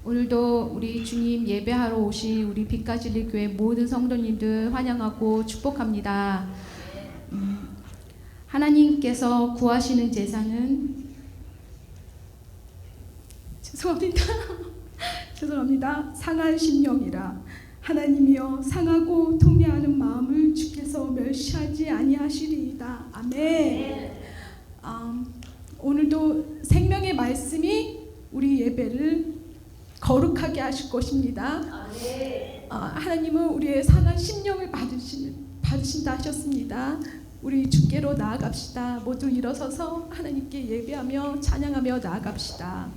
오늘도 우리 주님 예배하러 오신 우리 빛가진리 교회 모든 성도님들 환영하고 축복합니다. 하나님께서 구하시는 제사는 죄송합니다. 상한 심령이라. 하나님이여 상하고 통회하는 마음을 주께서 멸시하지 아니하시리이다. 아멘. 오늘도 생명의 말씀이 우리 예배를 거룩하게 하실 것입니다. 하나님은 우리의 상한 심령을 받으신다 하셨습니다. 우리 주께로 나아갑시다. 모두 일어서서 하나님께 예배하며 찬양하며 나아갑시다.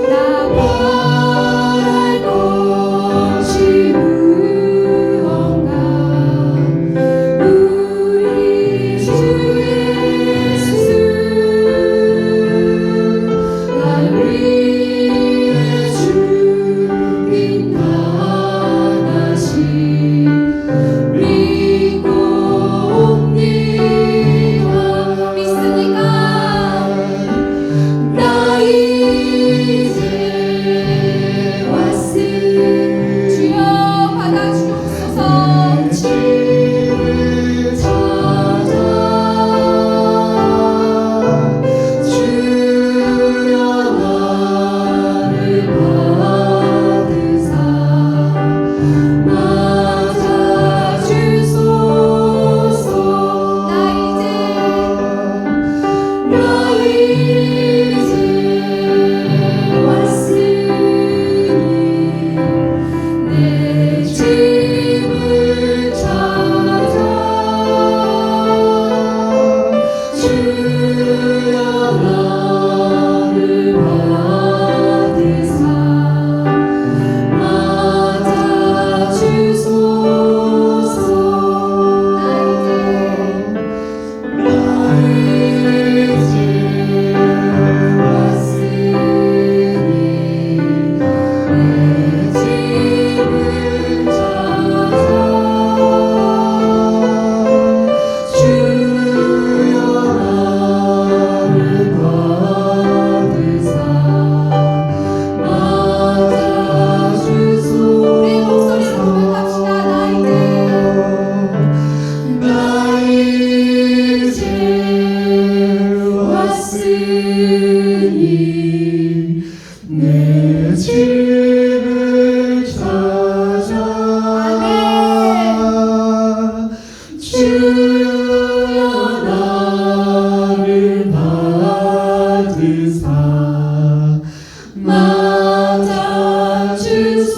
나 바랄 것이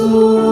주님의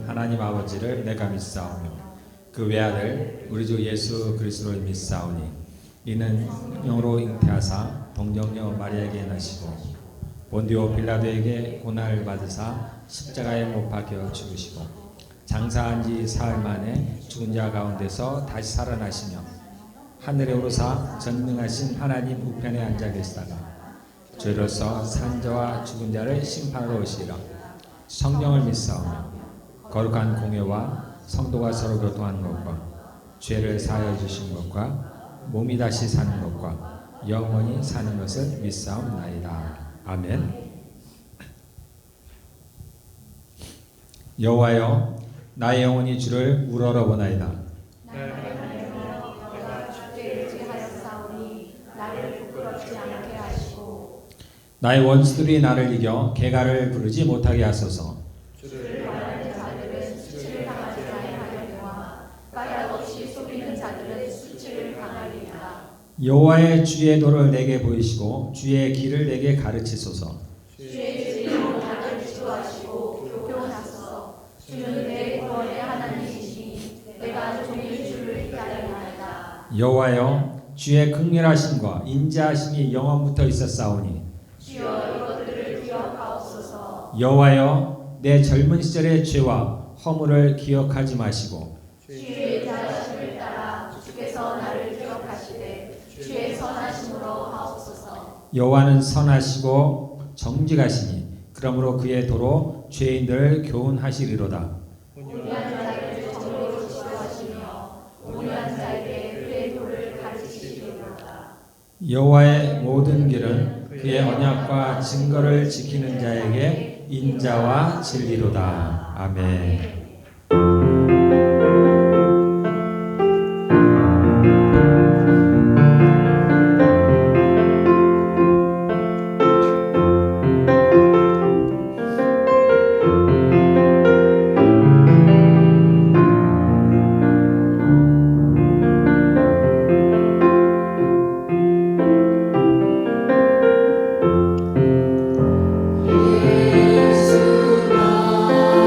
하나님 아버지를 내가 믿사오며 그 외아들 우리 주 예수 그리스도를 믿사오니 이는 영으로 잉태하사 동정녀 마리아에게 나시고 본디오 빌라도에게 고난을 받으사 십자가에 못 박혀 죽으시고 장사한 지 사흘 만에 죽은 자 가운데서 다시 살아나시며 하늘에 오르사 전능하신 하나님 우편에 앉아 계시다가 죄로서 산 자와 죽은 자를 심판하러 오시리라. 성령을 믿사오며 거룩한 공회와 성도가 서로 교통하는 것과 죄를 사하여 주신 것과 몸이 다시 사는 것과 영원히 사는 것을 믿사옵나이다. 아멘. 여호와여 나의 영혼이 주를 우러러보나이다. 나의 원수들이 나를 이겨 개가를 부르지 못하게 하소서. 주를 바라는 자들은 수치를 당하지 아니하려니와 까닭없이 속이는 자들은 수치를 당하리이다. 여호와의 주의 도를 내게 보이시고 주의 길을 내게 가르치소서. 주의 진리로 나를 지도하시고 교훈하소서. 주는 내 구원의 하나님이시니 내가 종일 주를 따르나이다. 여호와여 주의 극렬하심과 인자하심이 영원부터 있었사오니 주여 이것들을 기억하옵소서. 여호와여 내 젊은 시절의 죄와 허물을 기억하지 마시고 주의 자하심을 따라 주께서 나를 기억하시되 주의 선하심으로 하옵소서. 여호와는 선하시고 정직하시니 그러므로 그의 도로 죄인들을 교훈하시리로다. 온유한 자를 정의로 지도하시며 온유한 자에게 그의 도를 가르치시리로다. 여호와의 모든 길은 그의 언약과 증거를 지키는 자에게 인자와 진리로다. 아멘. 예수 나를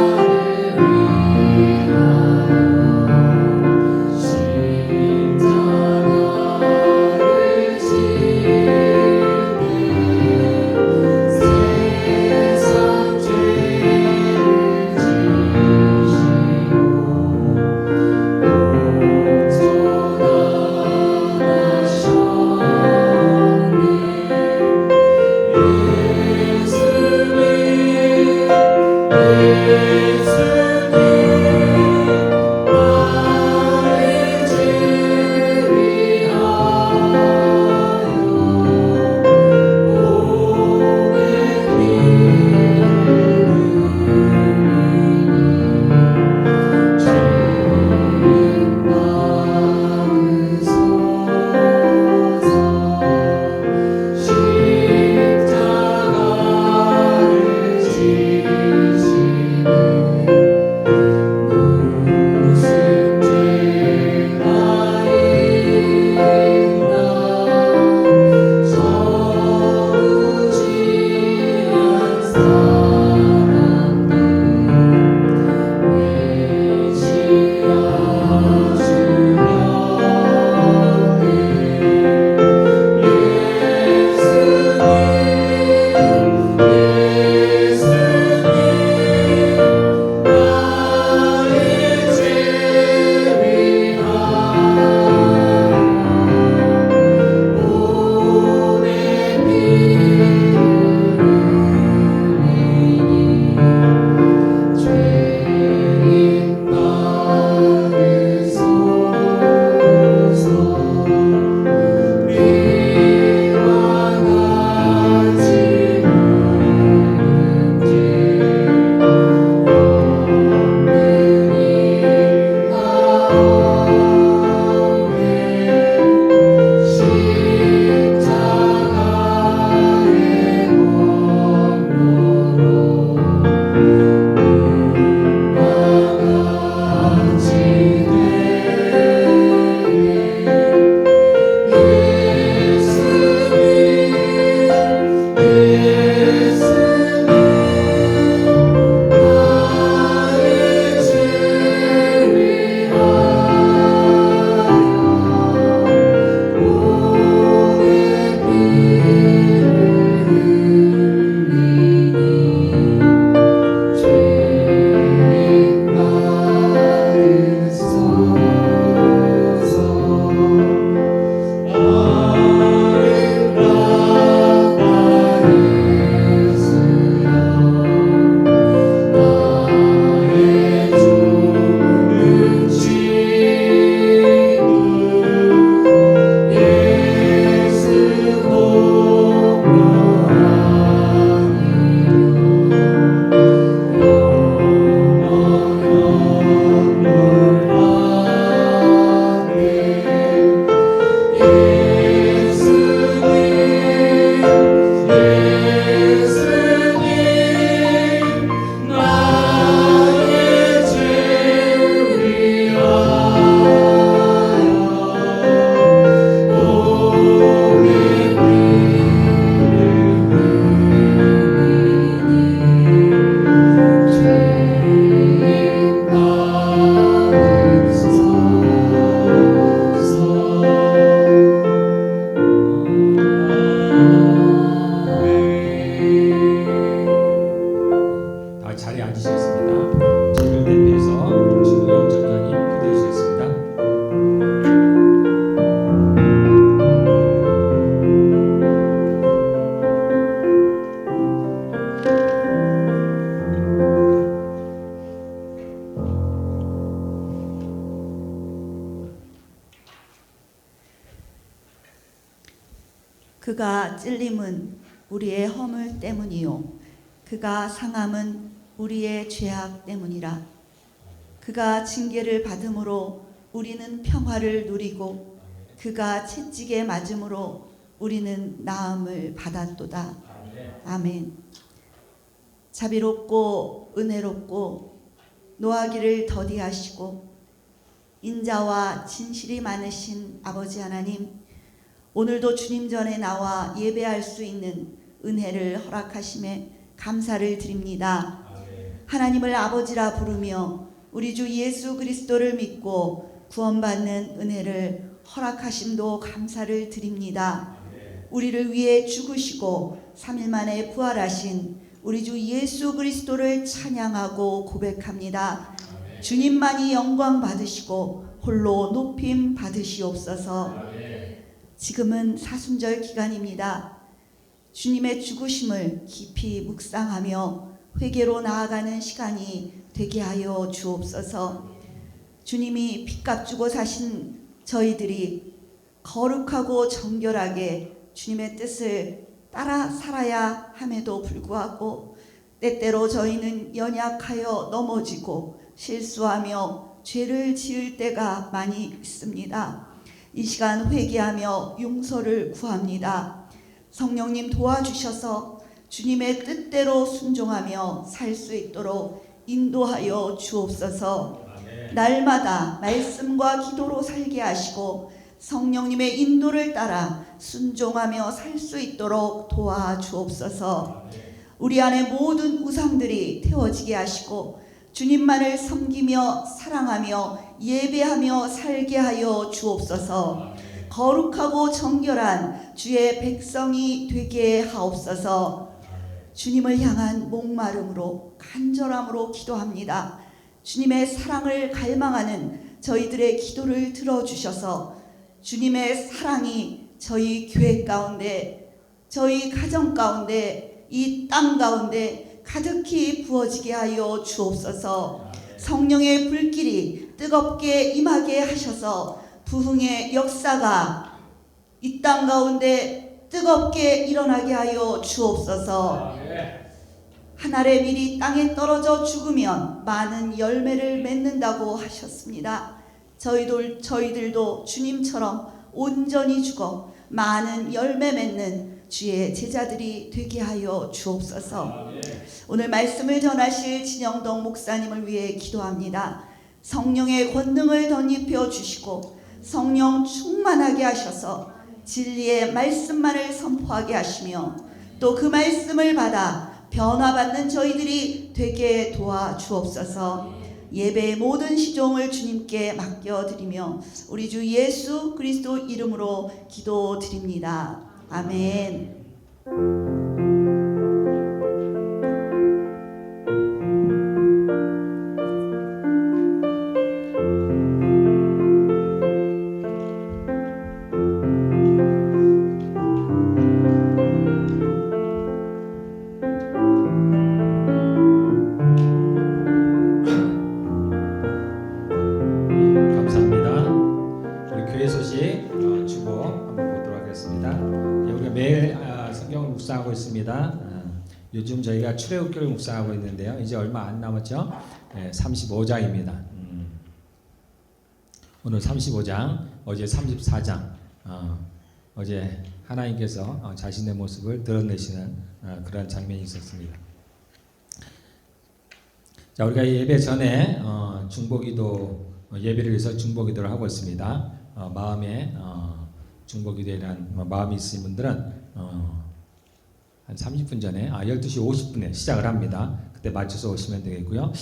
그가 찔림은 우리의 허물 때문이요 그가 상함은 우리의 죄악 때문이라. 그가 징계를 받음으로 우리는 평화를 누리고 그가 채찍에 맞음으로 우리는 나음을 받았도다. 아멘. 자비롭고 은혜롭고 노하기를 더디하시고 인자와 진실이 많으신 아버지 하나님, 오늘도 주님 전에 나와 예배할 수 있는 은혜를 허락하심에 감사를 드립니다. 하나님을 아버지라 부르며 우리 주 예수 그리스도를 믿고 구원받는 은혜를 허락하심도 감사를 드립니다. 우리를 위해 죽으시고 3일 만에 부활하신 우리 주 예수 그리스도를 찬양하고 고백합니다. 주님만이 영광 받으시고 홀로 높임 받으시옵소서. 지금은 사순절 기간입니다. 주님의 죽으심을 깊이 묵상하며 회개로 나아가는 시간이 되게 하여 주옵소서. 주님이 핏값 주고 사신 저희들이 거룩하고 정결하게 주님의 뜻을 따라 살아야 함에도 불구하고 때때로 저희는 연약하여 넘어지고 실수하며 죄를 지을 때가 많이 있습니다. 이 시간 회개하며 용서를 구합니다. 성령님 도와주셔서 주님의 뜻대로 순종하며 살 수 있도록 인도하여 주옵소서. 날마다 말씀과 기도로 살게 하시고 성령님의 인도를 따라 순종하며 살 수 있도록 도와주옵소서. 우리 안에 모든 우상들이 태워지게 하시고 주님만을 섬기며 사랑하며 예배하며 살게 하여 주옵소서. 거룩하고 정결한 주의 백성이 되게 하옵소서. 주님을 향한 목마름으로 간절함으로 기도합니다. 주님의 사랑을 갈망하는 저희들의 기도를 들어주셔서 주님의 사랑이 저희 교회 가운데, 저희 가정 가운데, 이 땅 가운데 가득히 부어지게 하여 주옵소서. 성령의 불길이 뜨겁게 임하게 하셔서 부흥의 역사가 이 땅 가운데 뜨겁게 일어나게 하여 주옵소서. 한 알의 밀이 땅에 떨어져 죽으면 많은 열매를 맺는다고 하셨습니다. 저희들도 주님처럼 온전히 죽어 많은 열매 맺는 주의 제자들이 되게 하여 주옵소서. 오늘 말씀을 전하실 진영동 목사님을 위해 기도합니다. 성령의 권능을 덧입혀 주시고 성령 충만하게 하셔서 진리의 말씀만을 선포하게 하시며 또 그 말씀을 받아 변화받는 저희들이 되게 도와주옵소서. 예배의 모든 시종을 주님께 맡겨드리며 우리 주 예수 그리스도 이름으로 기도드립니다. 아멘. 묵상하고 있습니다. 요즘 저희가 출애굽기를 묵상하고 있는데요. 이제 얼마 안 남았죠? 35장입니다. 오늘 35장, 어제 34장. 어제 하나님께서 자신의 모습을 드러내시는 그런 장면이 있었습니다. 자, 우리가 예배 전에 중보기도 예배를 위해서 중보기도를 하고 있습니다. 마음에 중보기도에는 마음이 있으신 분들은 한 30분 전에 12시 50분에 시작을 합니다. 그때 맞춰서 오시면 되겠고요.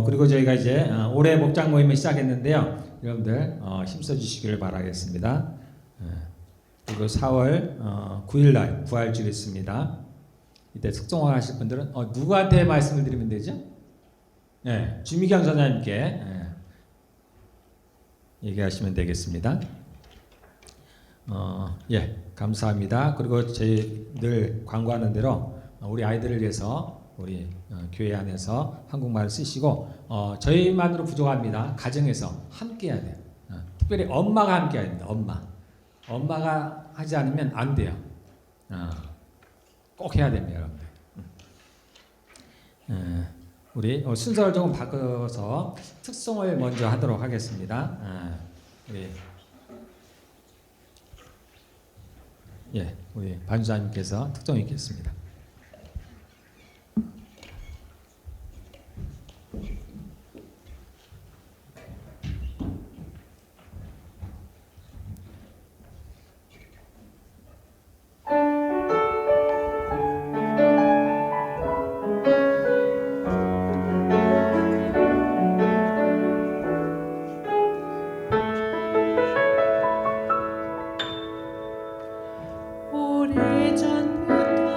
그리고 저희가 이제 올해 목장 모임을 시작했는데요. 여러분들 힘써 주시기를 바라겠습니다. 그리고 4월 9일날 부활주일 있습니다. 이때 특송화 하실 분들은 누구한테 말씀을 드리면 되죠? 네, 주미경 전사님께 얘기하시면 되겠습니다. 예, 감사합니다. 그리고 저희 늘 광고하는 대로 우리 아이들을 위해서 우리 교회 안에서 한국말을 쓰시고 저희만으로 부족합니다. 가정에서 함께 해야 돼요. 특별히 엄마가 함께 해야 됩니다. 엄마가 하지 않으면 안 돼요. 꼭 해야 됩니다, 여러분들. 우리 순서를 조금 바꿔서 특송을 먼저 하도록 하겠습니다. 우리 반주사님께서 특송 읽겠습니다. 오래전부터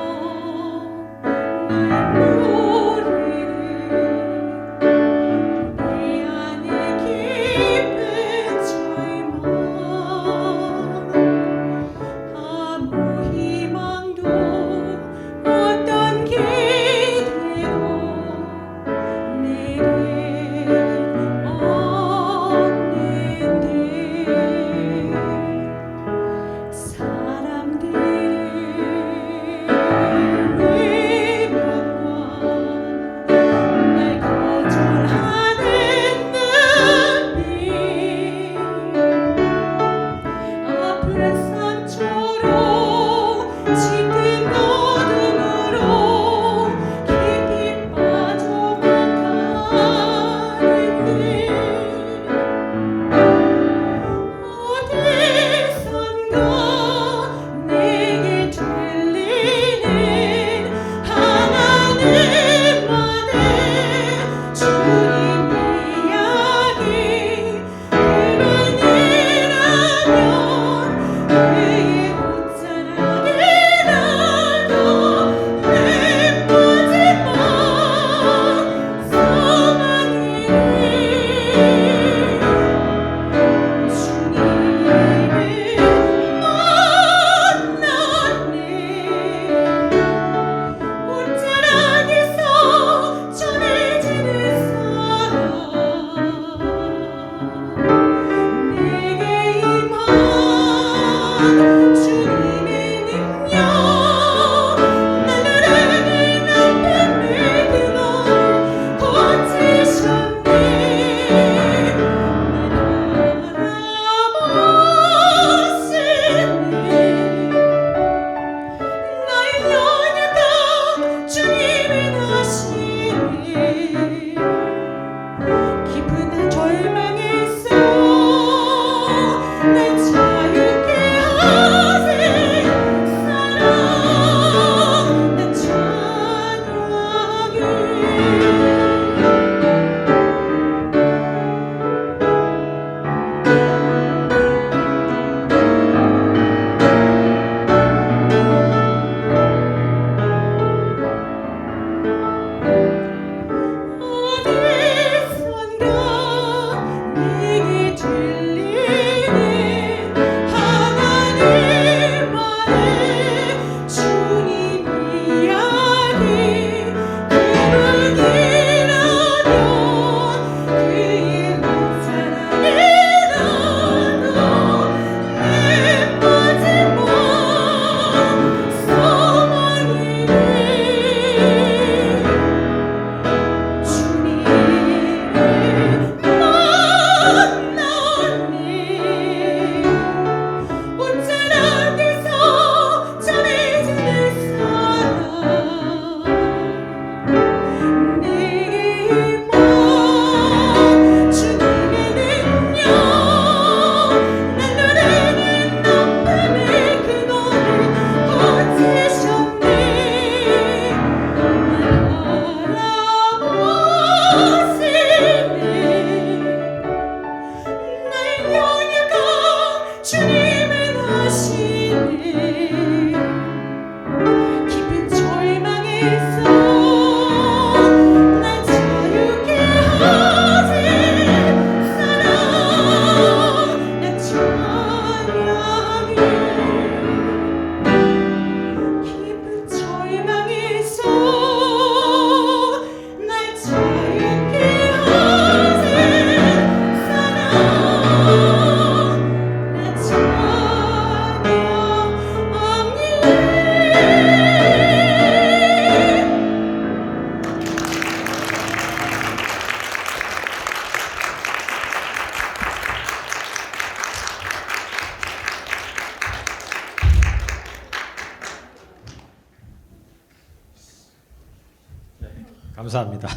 감사합니다.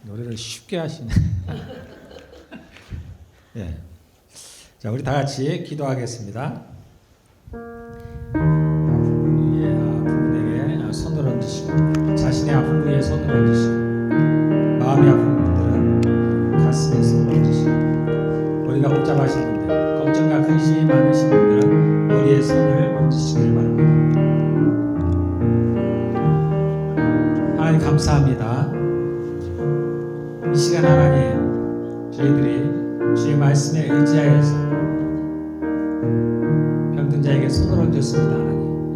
노래를 쉽게 하시네. 예. 자, 우리 다 같이 기도하겠습니다. 우리의 아픈 분에게 손을 얹으시고, 자신의 아픈 분에게 손을 얹으시고, 마음이 아픈 분들은 가슴에 손을 얹으시고, 머리가 복잡하신 분들, 걱정과 근심이 많으신 분들은 머리에 손을 얹으시길 바랍니다. 하나님 감사합니다. 이 시간 하나님, 저희들이 주의 말씀에 의지하여서 병든 자에게 손을 얹었습니다. 하나님,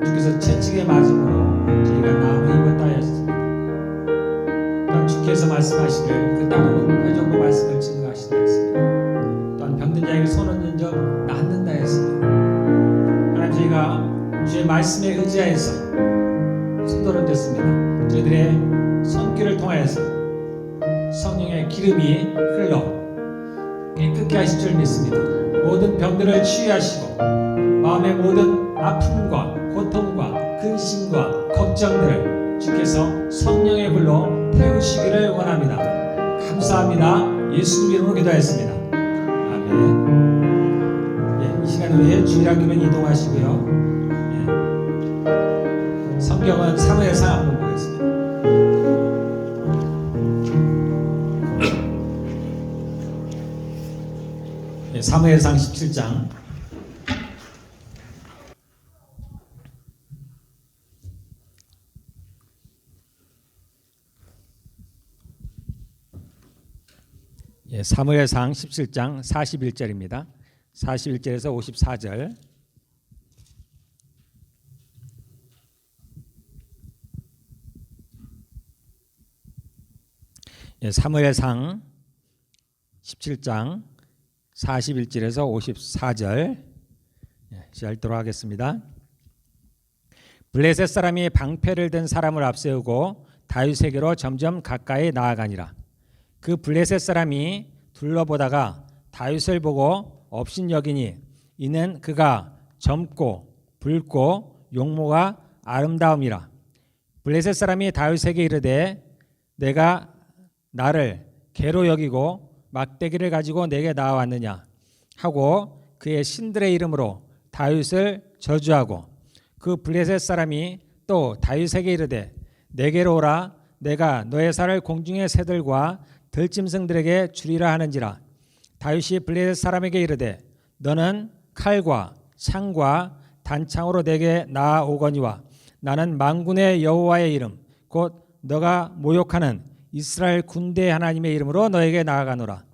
주께서 채찍에 맞음으로 저희가 나음을 입었다 하였습니다. 또한 주께서 말씀하시길 그 땅으로는 회족으로 말씀을 증거하신다 했습니다. 또한 병든 자에게 손을 얹어 낫는다 했습니다. 하나님, 저희가 주의 말씀에 의지하여서 손을 얹었습니다. 저희들의 손길을 통하여서 성령의 기름이 흘러 깨끗게 하실 줄 믿습니다. 모든 병들을 치유하시고 마음의 모든 아픔과 고통과 근심과 걱정들을 주께서 성령의 불로 태우시기를 원합니다. 감사합니다. 예수님 이름으로 기도하였습니다. 아멘. 예, 이 시간 우리 주일학교는 이동하시고요. 예, 성경은 사무엘상 한번 보겠습니다. 사무엘상 17장 사무엘상 17장 41절입니다. 41절에서 54절. 사무엘상 17장 41절에서 54절 읽도록 하겠습니다. 블레셋 사람이 방패를 든 사람을 앞세우고 다윗에게로 점점 가까이 나아가니라. 그 블레셋 사람이 둘러보다가 다윗을 보고 업신여기니 이는 그가 젊고 붉고 용모가 아름다움이라. 블레셋 사람이 다윗에게 이르되 내가 나를 개로 여기고 막대기를 가지고 내게 나와왔느냐 하고 그의 신들의 이름으로 다윗을 저주하고 그 블레셋 사람이 또 다윗에게 이르되 내게로 오라. 내가 너의 살을 공중의 새들과 들짐승들에게 주리라 하는지라. 다윗이 블레셋 사람에게 이르되 너는 칼과 창과 단창으로 내게 나아오거니와 나는 만군의 여호와의 이름 곧 너가 모욕하는 이스라엘 군대 하나님의 이름으로 너에게 나아가노라.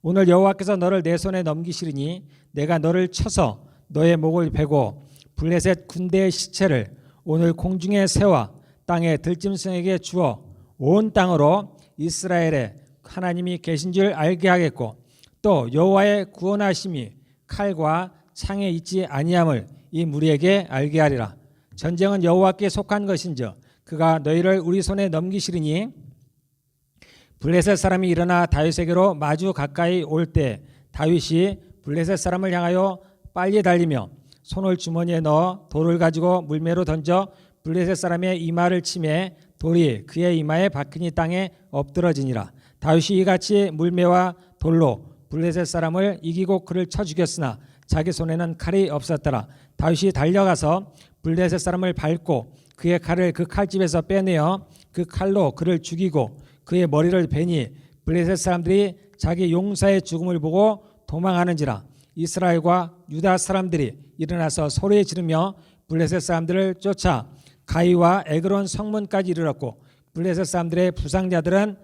오늘 여호와께서 너를 내 손에 넘기시리니 내가 너를 쳐서 너의 목을 베고 블레셋 군대의 시체를 오늘 공중의 새와 땅의 들짐승에게 주어 온 땅으로 이스라엘에 하나님이 계신 줄 알게 하겠고 또 여호와의 구원하심이 칼과 창에 있지 아니함을 이 무리에게 알게 하리라. 전쟁은 여호와께 속한 것인즉 그가 너희를 우리 손에 넘기시리니 블레셋 사람이 일어나 다윗에게로 마주 가까이 올 때 다윗이 블레셋 사람을 향하여 빨리 달리며 손을 주머니에 넣어 돌을 가지고 물매로 던져 블레셋 사람의 이마를 치매 돌이 그의 이마에 박히니 땅에 엎드러지니라. 다윗이 이같이 물매와 돌로 블레셋 사람을 이기고 그를 쳐 죽였으나 자기 손에는 칼이 없었더라. 다윗이 달려가서 블레셋 사람을 밟고 그의 칼을 그 칼집에서 빼내어 그 칼로 그를 죽이고 그의 머리를 베니 블레셋 사람들이 자기 용사의 죽음을 보고 도망하는지라. 이스라엘과 유다 사람들이 일어나서 소리 지르며 블레셋 사람들을 쫓아 가이와 에그론 성문까지 이르렀고 블레셋 사람들의 부상자들은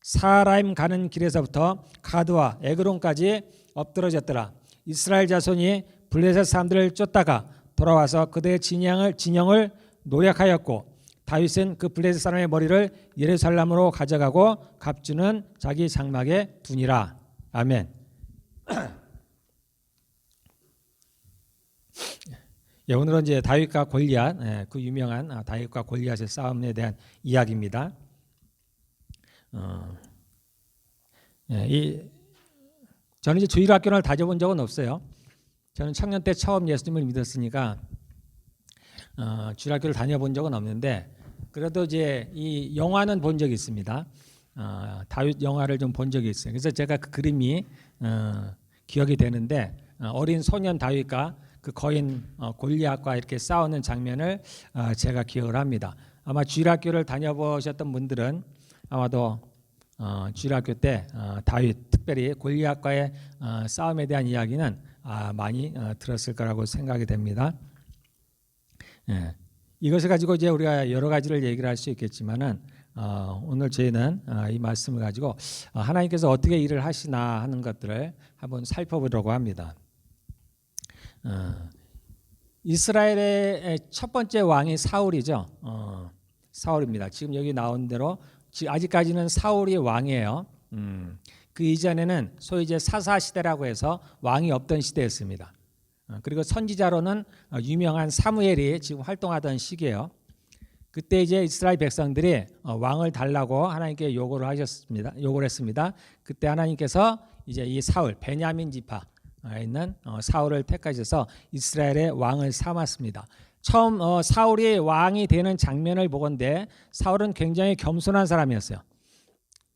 사라임 가는 길에서부터 가드와 에그론까지 엎드러졌더라. 이스라엘 자손이 블레셋 사람들을 쫓다가 돌아와서 그들의 진영을 노략하였고 다윗은 그 블레셋 사람의 머리를 예루살렘으로 가져가고 갑주는 자기 장막에 두니라. 아멘. 오늘은 이제 다윗과 골리앗, 그 유명한 다윗과 골리앗의 싸움에 대한 이야기입니다. 저는 이제 주일학교를 다녀본 적은 없어요. 저는 청년 때 처음 예수님을 믿었으니까 주일학교를 다녀본 적은 없는데 그래도 이제 이 영화는 본 적이 있습니다. 다윗 영화를 좀 본 적이 있어요. 그래서 제가 그 그림이 기억이 되는데 어린 소년 다윗과 그 거인 골리앗과 이렇게 싸우는 장면을 제가 기억을 합니다. 아마 주일학교를 다녀보셨던 분들은 아마도 주일학교 때 다윗 특별히 골리앗과의 싸움에 대한 이야기는 많이 들었을 거라고 생각이 됩니다. 예. 이것을 가지고 이제 우리가 여러 가지를 얘기를 할 수 있겠지만은 오늘 저희는 이 말씀을 가지고 하나님께서 어떻게 일을 하시나 하는 것들을 한번 살펴보려고 합니다. 이스라엘의 첫 번째 왕이 사울이죠. 사울입니다. 지금 여기 나온 대로 아직까지는 사울이 왕이에요. 그 이전에는 소위 이제 사사 시대라고 해서 왕이 없던 시대였습니다. 그리고 선지자로는 유명한 사무엘이 지금 활동하던 시기예요. 그때 이제 이스라엘 백성들이 왕을 달라고 하나님께 요구를 했습니다. 그때 하나님께서 이제 이 사울 베냐민 지파에 있는 사울을 택하셔서 이스라엘의 왕을 삼았습니다. 처음 사울이 왕이 되는 장면을 보건대 사울은 굉장히 겸손한 사람이었어요.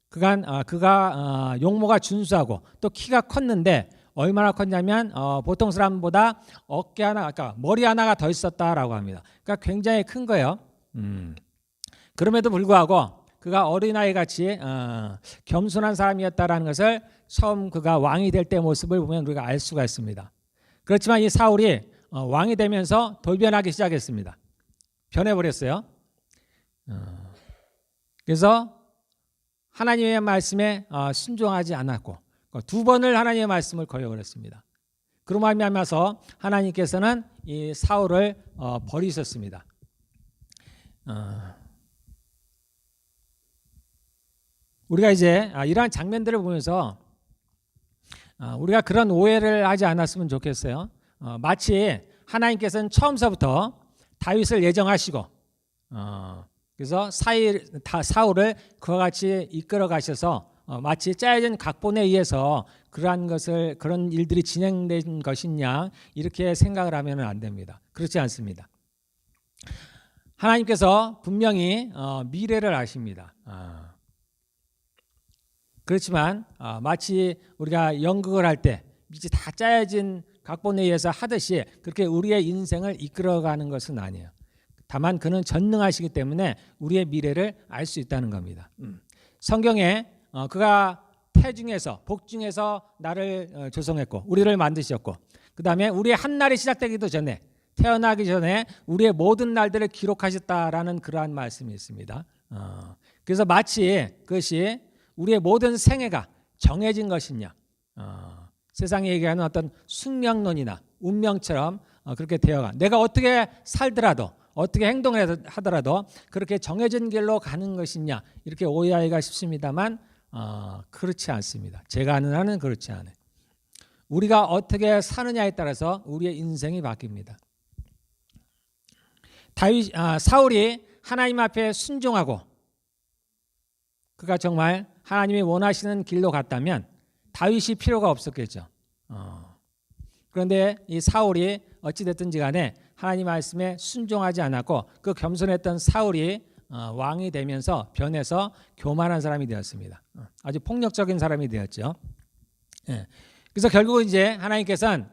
그가 용모가 준수하고 또 키가 컸는데 얼마나 컸냐면 보통 사람보다 어깨 하나, 그러니까 머리 하나가 더 있었다라고 합니다. 그러니까 굉장히 큰 거예요. 그럼에도 불구하고 그가 어린아이 같이 겸손한 사람이었다라는 것을 처음 그가 왕이 될 때 모습을 보면 우리가 알 수가 있습니다. 그렇지만 이 사울이 왕이 되면서 돌변하기 시작했습니다. 변해버렸어요. 그래서 하나님의 말씀에 순종하지 않았고 두 번을 하나님의 말씀을 거역을 했습니다. 그로 말미암아서 하나님께서는 이 사울을 버리셨습니다. 우리가 이제 이러한 장면들을 보면서 우리가 그런 오해를 하지 않았으면 좋겠어요. 마치 하나님께서는 처음서부터 다윗을 예정하시고 그래서 사울을 그와 같이 이끌어 가셔서 마치 짜여진 각본에 의해서 그런 일들이 진행된 것이냐 이렇게 생각을 하면 안 됩니다. 그렇지 않습니다. 하나님께서 분명히 미래를 아십니다. 그렇지만 마치 우리가 연극을 할 때 미리 다 짜여진 각본에 의해서 하듯이 그렇게 우리의 인생을 이끌어가는 것은 아니에요. 다만 그는 전능하시기 때문에 우리의 미래를 알 수 있다는 겁니다. 성경에 그가 태중에서 복중에서 나를 조성했고 우리를 만드셨고 그 다음에 우리의 한 날이 시작되기도 전에 태어나기 전에 우리의 모든 날들을 기록하셨다라는 그러한 말씀이 있습니다. 그래서 마치 그것이 우리의 모든 생애가 정해진 것이냐 세상에 얘기하는 어떤 숙명론이나 운명처럼 그렇게 되어가 내가 어떻게 살더라도 어떻게 행동을 하더라도 그렇게 정해진 길로 가는 것이냐 이렇게 오해하기가 쉽습니다만 그렇지 않습니다. 제가 아는 한은 그렇지 않아요. 우리가 어떻게 사느냐에 따라서 우리의 인생이 바뀝니다. 사울이 하나님 앞에 순종하고 그가 정말 하나님이 원하시는 길로 갔다면 다윗이 필요가 없었겠죠. 그런데 이 사울이 어찌됐든지 간에 하나님 말씀에 순종하지 않았고 그 겸손했던 사울이 왕이 되면서 변해서 교만한 사람이 되었습니다. 아주 폭력적인 사람이 되었죠. 그래서 결국 이제 하나님께서는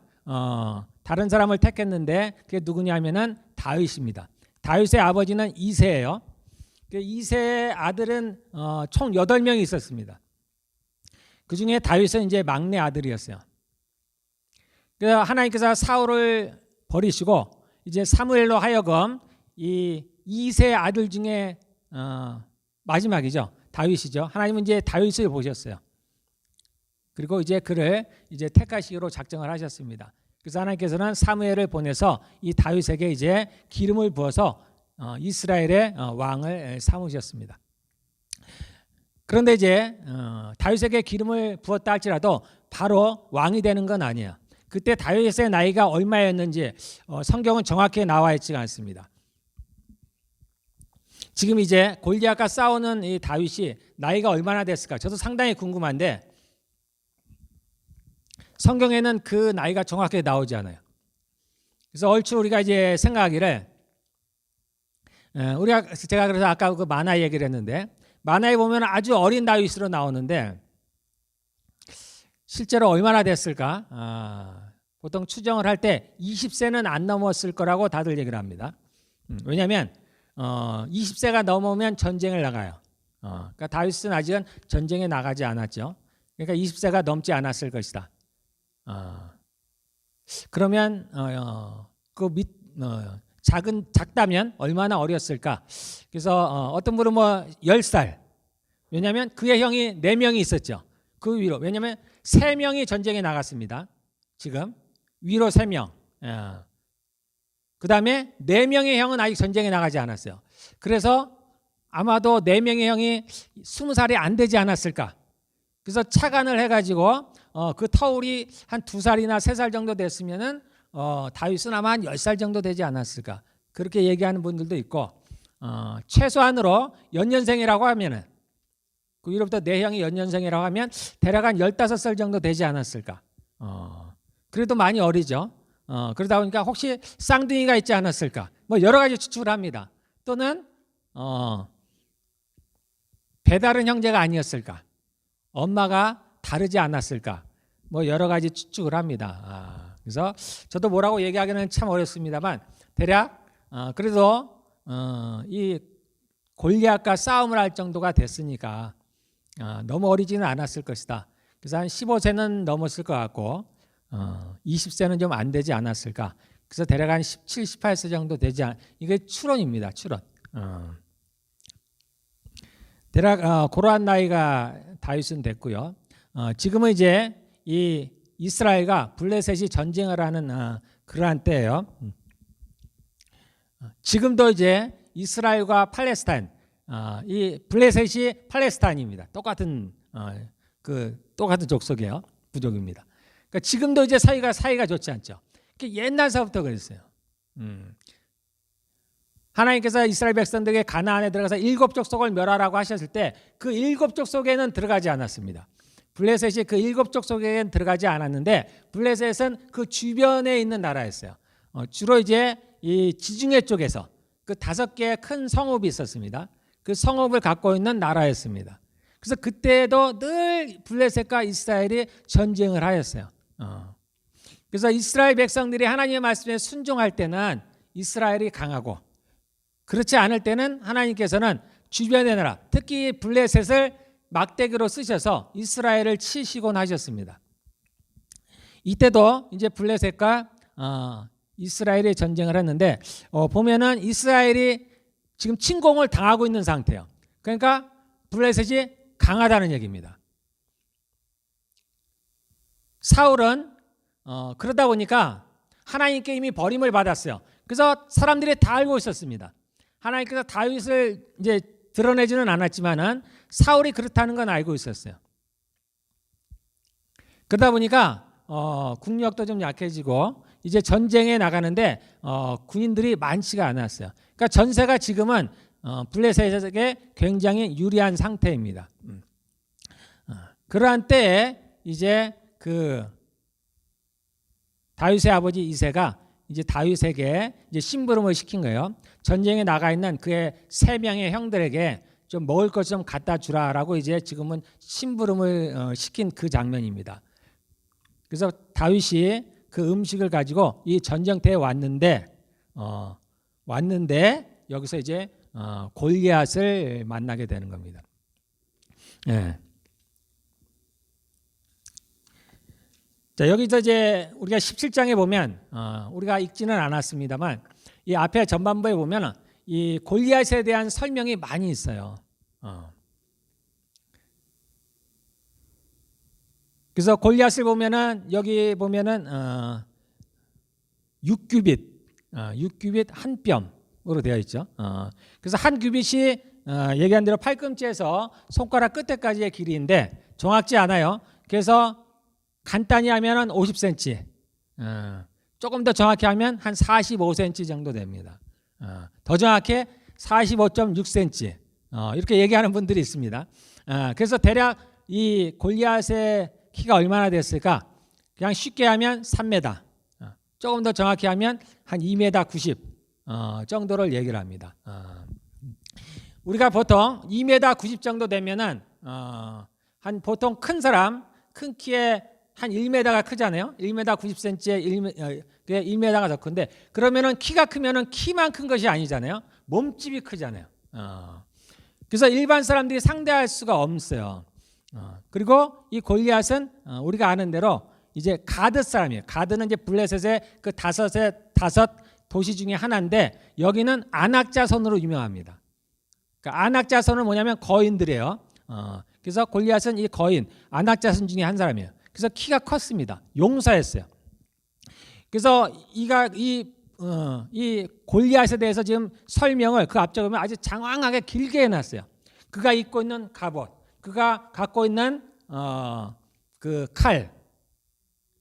다른 사람을 택했는데 그게 누구냐면은 다윗입니다. 다윗의 아버지는 이새예요. 이새의 아들은 총 8명이 있었습니다. 그 중에 다윗은 이제 막내 아들이었어요. 그래서 하나님께서 사울을 버리시고 이제 사무엘로 하여금 이 이새의 아들 중에 마지막이죠. 다윗이죠. 하나님은 이제 다윗을 보셨어요. 그리고 이제 그를 이제 택하시기로 작정을 하셨습니다. 그래서 하나님께서는 사무엘을 보내서 이 다윗에게 이제 기름을 부어서 이스라엘의 왕을 삼으셨습니다. 그런데 이제 다윗에게 기름을 부었다 할지라도 바로 왕이 되는 건 아니에요. 그때 다윗의 나이가 얼마였는지 성경은 정확히 나와 있지가 않습니다. 지금 이제 골리앗과 싸우는 이 다윗이 나이가 얼마나 됐을까? 저도 상당히 궁금한데 성경에는 그 나이가 정확하게 나오지 않아요. 그래서 얼추 우리가 이제 생각하기를 제가 그래서 아까 그 만화 얘기를 했는데 만화에 보면 아주 어린 다윗으로 나오는데 실제로 얼마나 됐을까? 보통 추정을 할 때 20세는 안 넘었을 거라고 다들 얘기를 합니다. 왜냐하면 20세가 넘으면 전쟁을 나가요. 그러니까 다윗은 아직은 전쟁에 나가지 않았죠. 그러니까 20세가 넘지 않았을 것이다. 그러면 작다면 얼마나 어렸을까? 그래서 어떤 분은 뭐 10살. 왜냐하면 그의 형이 4명이 있었죠. 그 위로. 왜냐하면 3명이 전쟁에 나갔습니다. 지금 위로 3명. 그 다음에 4명의 형은 아직 전쟁에 나가지 않았어요. 그래서 아마도 4명의 형이 20살이 안 되지 않았을까. 그래서 차관을 해가지고 그 터울이 한 2살이나 3살 정도 됐으면은 다윗은 아마 한 10살 정도 되지 않았을까. 그렇게 얘기하는 분들도 있고 최소한으로 연년생이라고 하면은 그 위로부터 4형이 연년생이라고 하면 대략 한 15살 정도 되지 않았을까. 그래도 많이 어리죠. 그러다 보니까 혹시 쌍둥이가 있지 않았을까. 뭐 여러 가지 추측을 합니다. 또는 배다른 형제가 아니었을까. 엄마가 다르지 않았을까. 뭐 여러 가지 추측을 합니다. 그래서 저도 뭐라고 얘기하기는 참 어렵습니다만 대략 그래도 이 골리앗과 싸움을 할 정도가 됐으니까 너무 어리지는 않았을 것이다. 그래서 한 15세는 넘었을 것 같고 20세는 좀 안 되지 않았을까. 그래서 대략 한 17, 18세 정도 되지 이게 추론입니다. 추론. 대략 그러한 나이가 다윗은 됐고요. 지금은 이제 이 이스라엘과 블레셋이 전쟁을 하는 그러한 때예요. 지금도 이제 이스라엘과 팔레스타인, 이 블레셋이 팔레스타인입니다. 똑같은 똑같은 족속이에요. 부족입니다. 그러니까 지금도 이제 사이가 좋지 않죠. 옛날서부터 그랬어요. 하나님께서 이스라엘 백성들에게 가나안에 들어가서 7족속을 멸하라고 하셨을 때 그 7족속에는 들어가지 않았습니다. 블레셋이 그 7족속에는 들어가지 않았는데 블레셋은 그 주변에 있는 나라였어요. 주로 이제 이 지중해 쪽에서 그 5개의 큰 성읍이 있었습니다. 그 성읍을 갖고 있는 나라였습니다. 그래서 그때도 늘 블레셋과 이스라엘이 전쟁을 하였어요. 그래서 이스라엘 백성들이 하나님의 말씀에 순종할 때는 이스라엘이 강하고 그렇지 않을 때는 하나님께서는 주변의 나라, 특히 블레셋을 막대기로 쓰셔서 이스라엘을 치시곤 하셨습니다. 이때도 이제 블레셋과 이스라엘이 전쟁을 했는데 보면은 이스라엘이 지금 침공을 당하고 있는 상태예요. 그러니까 블레셋이 강하다는 얘기입니다. 사울은 그러다 보니까 하나님께 이미 버림을 받았어요. 그래서 사람들이 다 알고 있었습니다. 하나님께서 다윗을 이제 드러내지는 않았지만은 사울이 그렇다는 건 알고 있었어요. 그러다 보니까 국력도 좀 약해지고 이제 전쟁에 나가는데 군인들이 많지가 않았어요. 그러니까 전세가 지금은 블레셋에게 굉장히 유리한 상태입니다. 그러한 때에 이제 그 다윗의 아버지 이새가 이제 다윗에게 이제 심부름을 시킨 거예요. 전쟁에 나가 있는 그의 3명의 형들에게 좀 먹을 것 좀 갖다 주라라고 이제 지금은 심부름을 시킨 그 장면입니다. 그래서 다윗이 그 음식을 가지고 이 전쟁터에 왔는데 여기서 이제 골리앗을 만나게 되는 겁니다. 예. 자, 여기서 이제 우리가 17장에 보면 우리가 읽지는 않았습니다만 이 앞에 전반부에 보면 이 골리앗에 대한 설명이 많이 있어요. 그래서 골리앗을 보면은 여기 보면은 6규빗 한 뼘으로 되어 있죠. 그래서 한 규빗이 얘기한 대로 팔꿈치에서 손가락 끝에까지의 길이인데 정확지 않아요. 그래서 간단히 하면은 50cm, 조금 더 정확히 하면 한 45cm 정도 됩니다. 더 정확히 45.6cm 이렇게 얘기하는 분들이 있습니다. 그래서 대략 이 골리앗의 키가 얼마나 됐을까? 그냥 쉽게 하면 3m, 조금 더 정확히 하면 한 2m 90, 정도를 얘기를 합니다. 우리가 보통 2m 90 정도 되면은 한 보통 큰 사람, 큰 키에 한 1m가 크잖아요. 1m 90cm에 1m가 더 큰데, 그러면은 키가 크면은 키만 큰 것이 아니잖아요. 몸집이 크잖아요. 그래서 일반 사람들이 상대할 수가 없어요. 그리고 이 골리앗은 우리가 아는 대로 이제 가드 사람이에요. 가드는 이제 블레셋의 그 다섯 도시 중에 하나인데, 여기는 아낙 자손으로 유명합니다. 그러니까 아낙 자손은 뭐냐면 거인들이에요. 그래서 골리앗은 이 거인 아낙 자손 중에 한 사람이에요. 그래서 키가 컸습니다. 용사였어요. 그래서 이 골리앗에 대해서 지금 설명을 그 앞쪽에 보면 아주 장황하게 길게 해놨어요. 그가 입고 있는 갑옷, 그가 갖고 있는 그 칼,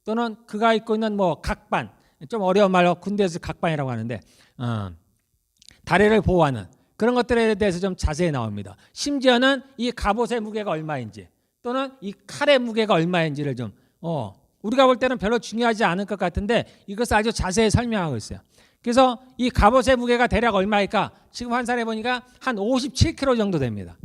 또는 그가 입고 있는 뭐 각반, 좀 어려운 말로 군대에서 각반이라고 하는데 다리를 보호하는 그런 것들에 대해서 좀 자세히 나옵니다. 심지어는 이 갑옷의 무게가 얼마인지, 또는 이 칼의 무게가 얼마인지를 좀 우리가 볼 때는 별로 중요하지 않을 것 같은데 이것을 아주 자세히 설명하고 있어요. 그래서 이 갑옷의 무게가 대략 얼마일까? 지금 환산해 보니까 한 57kg 정도 됩니다.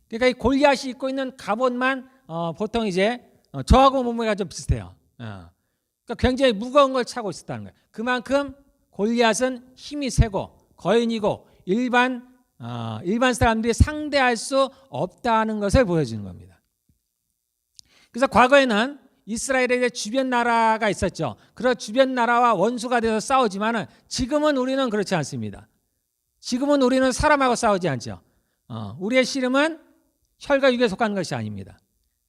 그러니까 이 골리앗이 입고 있는 갑옷만 보통 이제 저하고 몸무게가 좀 비슷해요. 그러니까 굉장히 무거운 걸 차고 있었다는 거예요. 그만큼 골리앗은 힘이 세고 거인이고 일반 사람들이 상대할 수 없다는 것을 보여주는 겁니다. 그래서 과거에는 이스라엘의 주변 나라가 있었죠. 그런 주변 나라와 원수가 돼서 싸우지만은 지금은 우리는 그렇지 않습니다. 지금은 우리는 사람하고 싸우지 않죠. 우리의 씨름은 혈과 육에 속하는 것이 아닙니다.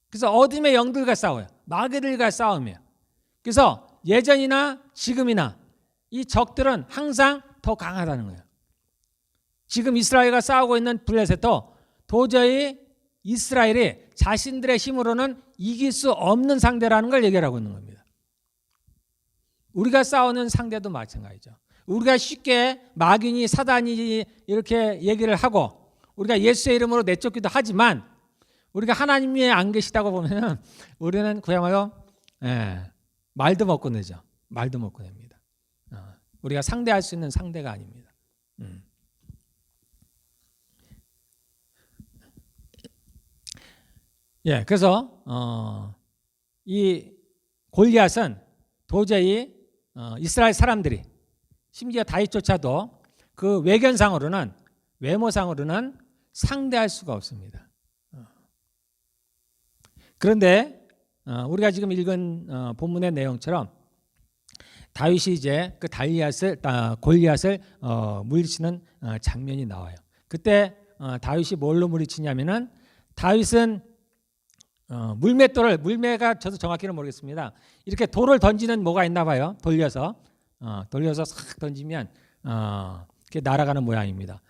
그래서 어둠의 영들과 싸워요. 마귀들과 싸우며. 그래서 예전이나 지금이나 이 적들은 항상 더 강하다는 거예요. 지금 이스라엘과 싸우고 있는 블레셋도 도저히 이스라엘이 자신들의 힘으로는 이길 수 없는 상대라는 걸 얘기하고 있는 겁니다. 우리가 싸우는 상대도 마찬가지죠. 우리가 쉽게 마귀니 사단이 이렇게 얘기를 하고 우리가 예수의 이름으로 내쫓기도 하지만, 우리가 하나님이 안 계시다고 보면 우리는 그야말로 말도 못 꺼내죠. 말도 못 꺼냅니다. 우리가 상대할 수 있는 상대가 아닙니다. 그래서 이 골리앗은 도저히 이스라엘 사람들이, 심지어 다윗조차도 그 외견상으로는, 외모상으로는 상대할 수가 없습니다. 그런데 우리가 지금 읽은 본문의 내용처럼 다윗이 이제 그 골리앗을 물리치는 장면이 나와요. 그때 다윗이 뭘로 물리치냐면은, 다윗은 물매가 저도 정확히는 모르겠습니다. 이렇게 돌을 던지는 뭐가 있나 봐요. 돌려서 싹 던지면 이렇게 날아가는 모양입니다.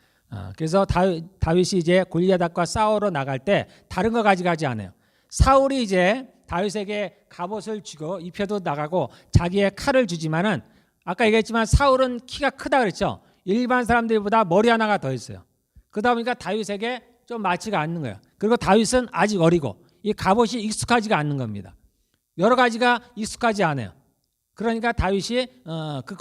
그래서 다윗이 이제 골리앗과 싸우러 나갈 때 다른 거 가져가지 않아요. 사울이 이제 다윗에게 갑옷을 주고 입혀도 나가고 자기의 칼을 주지만은, 아까 얘기했지만 사울은 키가 크다 그랬죠. 일반 사람들보다 머리 하나가 더 있어요. 그러다 보니까 다윗에게 좀 맞지가 않는 거예요. 그리고 다윗은 아직 어리고 이 갑옷이 익숙하지가 않는 겁니다. 여러 가지가 익숙하지 않아요. 그러니까 다윗이 그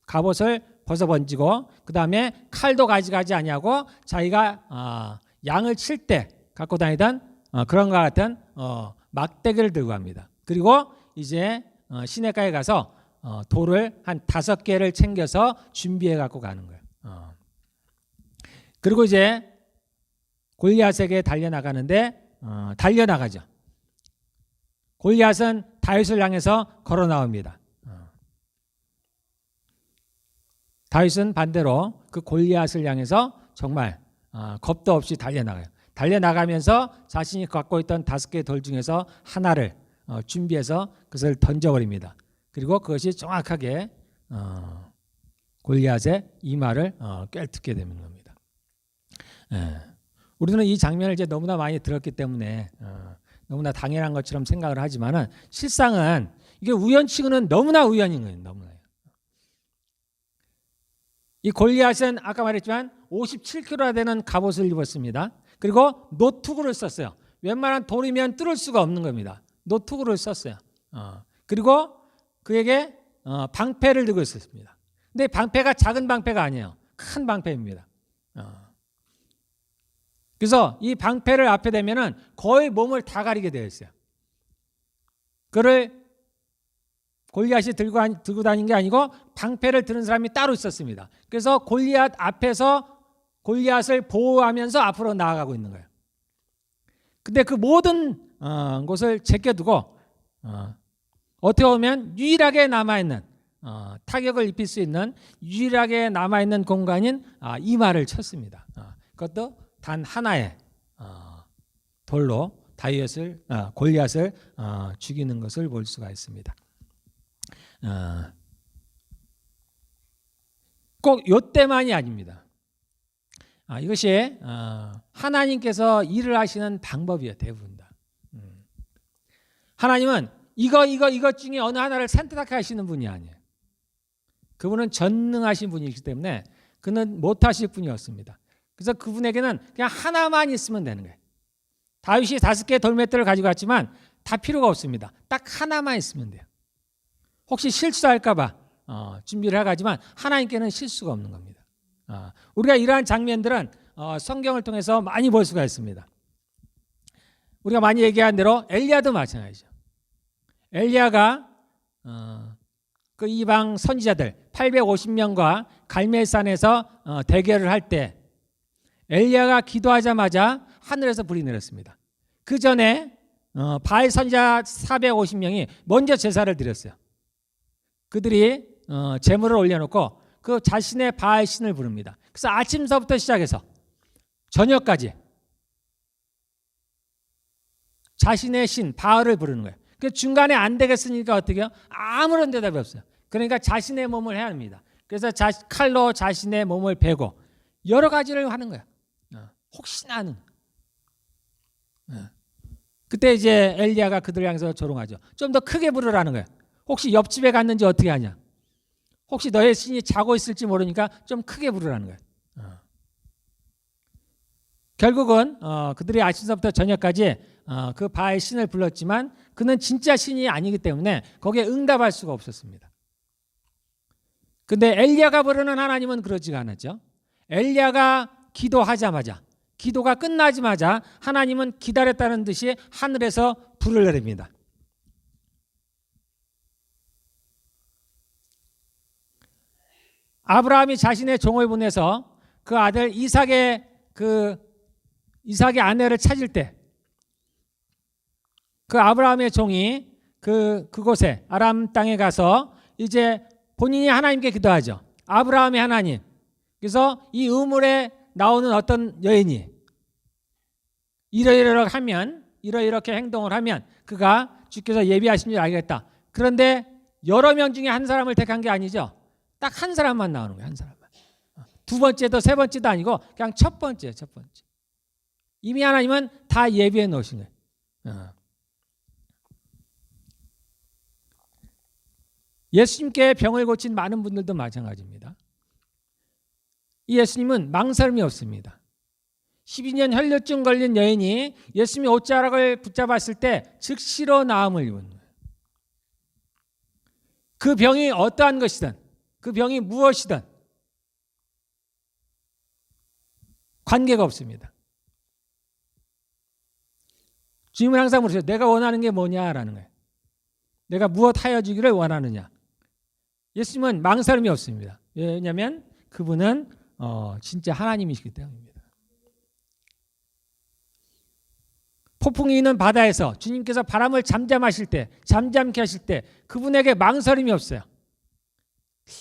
갑옷을 벗어번지고 그 다음에 칼도 가져가지 아니하고 자기가 양을 칠 때 갖고 다니던 그런 것 같은 막대기를 들고 갑니다. 그리고 이제 시내가에 가서 돌을 한 5개를 챙겨서 준비해 갖고 가는 거예요. 그리고 이제 골리앗에게 달려나가는데 달려나가죠. 골리앗은 다윗을 향해서 걸어 나옵니다. 다윗은 반대로 그 골리앗을 향해서 정말 겁도 없이 달려나가요. 달려나가면서 자신이 갖고 있던 5개의 돌 중에서 하나를 준비해서 그것을 던져버립니다. 그리고 그것이 정확하게 골리앗의 이마를 꿰뚫게 되는 겁니다. 우리는 이 장면을 이제 너무나 많이 들었기 때문에 너무나 당연한 것처럼 생각을 하지만은 실상은 이게 우연치고는 너무나 우연인 거예요. 너무나요. 이 골리앗은 아까 말했지만 57kg나 되는 갑옷을 입었습니다. 그리고 노투구를 썼어요. 웬만한 돌이면 뚫을 수가 없는 겁니다. 노투구를 썼어요. 그리고 그에게 방패를 들고 있었습니다. 근데 방패가 작은 방패가 아니에요. 큰 방패입니다. 그래서 이 방패를 앞에 대면은 거의 몸을 다 가리게 되어 있어요. 그를 골리앗이 들고 다닌 게 아니고 방패를 드는 사람이 따로 있었습니다. 그래서 골리앗 앞에서 골리앗을 보호하면서 앞으로 나아가고 있는 거예요. 근데 그 모든 곳을 제껴두고 어떻게 보면 유일하게 남아있는 타격을 입힐 수 있는 유일하게 남아있는 공간인 이마를 쳤습니다. 그것도 단 하나의 돌로 골리앗을 죽이는 것을 볼 수가 있습니다. 꼭 요때만이 아닙니다. 이것이 하나님께서 일을 하시는 방법이에요. 대부분 다. 하나님은 이것 중에 어느 하나를 선택하게 하시는 분이 아니에요. 그분은 전능하신 분이기 때문에 그는 못하실 분이었습니다. 그래서 그분에게는 그냥 하나만 있으면 되는 거예요. 다윗이 5개의 돌맷돌을 가지고 왔지만 다 필요가 없습니다. 딱 하나만 있으면 돼요. 혹시 실수할까 봐 준비를 해가지만 하나님께는 실수가 없는 겁니다. 우리가 이러한 장면들은 성경을 통해서 많이 볼 수가 있습니다. 우리가 많이 얘기한 대로 엘리야도 마찬가지죠. 엘리야가 그 이방 선지자들 850명과 갈멜산에서 대결을 할 때 엘리야가 기도하자마자 하늘에서 불이 내렸습니다. 그 전에 바알 선지자 450명이 먼저 제사를 드렸어요. 그들이 제물을 올려놓고 그 자신의 바알 신을 부릅니다. 그래서 아침서부터 시작해서 저녁까지 자신의 신 바알을 부르는 거예요. 그 중간에 안 되겠으니까 어떻게 해요? 아무런 대답이 없어요. 그러니까 자신의 몸을 해야 합니다. 그래서 칼로 자신의 몸을 베고 여러 가지를 하는 거예요. 혹시나 하는. 그때 이제 엘리야가 그들을 향해서 조롱하죠. 좀 더 크게 부르라는 거예요. 혹시 옆집에 갔는지 어떻게 하냐? 혹시 너의 신이 자고 있을지 모르니까 좀 크게 부르라는 거예요. 결국은 그들이 아침서부터 저녁까지 그 바알 신을 불렀지만 그는 진짜 신이 아니기 때문에 거기에 응답할 수가 없었습니다. 근데 엘리야가 부르는 하나님은 그러지가 않았죠. 엘리야가 기도가 끝나자마자 하나님은 기다렸다는 듯이 하늘에서 불을 내립니다. 아브라함이 자신의 종을 보내서 그 아들 이삭의 아내를 찾을 때 그 아브라함의 종이 그곳에 아람 땅에 가서 이제 본인이 하나님께 기도하죠. 아브라함의 하나님. 그래서 이 우물에 나오는 어떤 여인이 이러이렇게 행동을 하면 그가 주께서 예비하신 줄 알겠다. 그런데 여러 명 중에 한 사람을 택한 게 아니죠. 딱 한 사람만 나오는 거예요. 한 사람만. 두 번째도 세 번째도 아니고 그냥 첫 번째. 이미 하나님은 다 예비해 놓으신 거예요. 예수님께 병을 고친 많은 분들도 마찬가지입니다. 이 예수님은 망설임이 없습니다. 12년 혈류증 걸린 여인이 예수님의 옷자락을 붙잡았을 때 즉시로 나음을 입은 거예요. 그 병이 어떠한 것이든 그 병이 무엇이든 관계가 없습니다. 주님은 항상 물으세요. 내가 원하는 게 뭐냐라는 거예요. 내가 무엇 하여 주기를 원하느냐. 예수님은 망설임이 없습니다. 왜냐하면 그분은 진짜 하나님이시기 때문입니다. 폭풍이 있는 바다에서 주님께서 바람을 잠잠케 하실 때 그분에게 망설임이 없어요.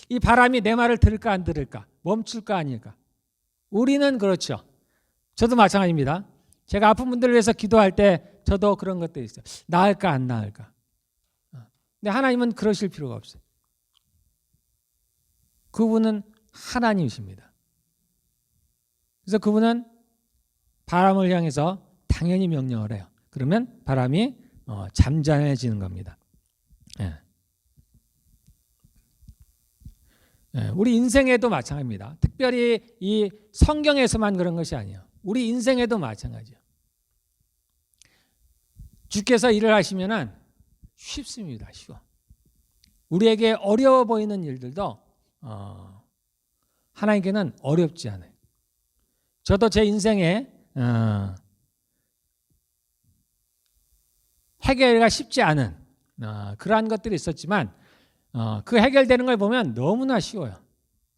이 바람이 내 말을 들을까 안 들을까? 멈출까 아닐까? 우리는 그렇죠. 저도 마찬가지입니다. 제가 아픈 분들을 위해서 기도할 때 저도 그런 것들이 있어요. 나을까 안 나을까? 근데 하나님은 그러실 필요가 없어요. 그분은 하나님이십니다. 그래서 그분은 바람을 향해서 당연히 명령을 해요. 그러면 바람이 잠잠해지는 겁니다. 우리 인생에도 마찬가지입니다. 특별히 이 성경에서만 그런 것이 아니에요. 우리 인생에도 마찬가지예요. 주께서 일을 하시면은 쉽습니다. 쉬워. 우리에게 어려워 보이는 일들도 하나님께는 어렵지 않아요. 저도 제 인생에 해결가 쉽지 않은 그러한 것들이 있었지만 그 해결되는 걸 보면 너무나 쉬워요.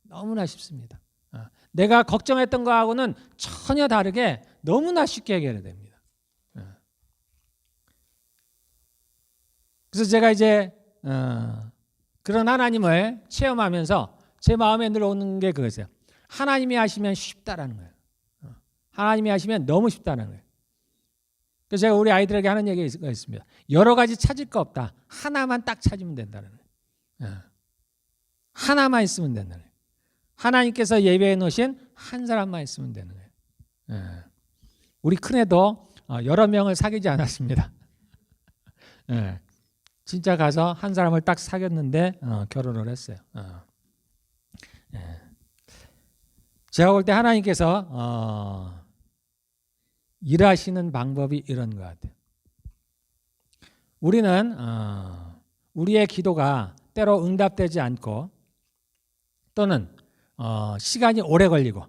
너무나 쉽습니다. 내가 걱정했던 거하고는 전혀 다르게 너무나 쉽게 해결이 됩니다. 그래서 제가 이제 그런 하나님을 체험하면서 제 마음에 늘 오는 게 그거예요. 하나님이 하시면 쉽다라는 거예요. 하나님이 하시면 너무 쉽다는 거예요. 그래서 제가 우리 아이들에게 하는 얘기가 있습니다. 여러 가지 찾을 거 없다. 하나만 딱 찾으면 된다는 거예요. 하나만 있으면 된다는 거예요. 하나님께서 예배해 놓으신 한 사람만 있으면 되는 거예요. 우리 큰애도 여러 명을 사귀지 않았습니다. 진짜 가서 한 사람을 딱 사귀었는데 결혼을 했어요. 제가 볼 때 하나님께서 일하시는 방법이 이런 것 같아요. 우리는 우리의 기도가 때로 응답되지 않고 또는 시간이 오래 걸리고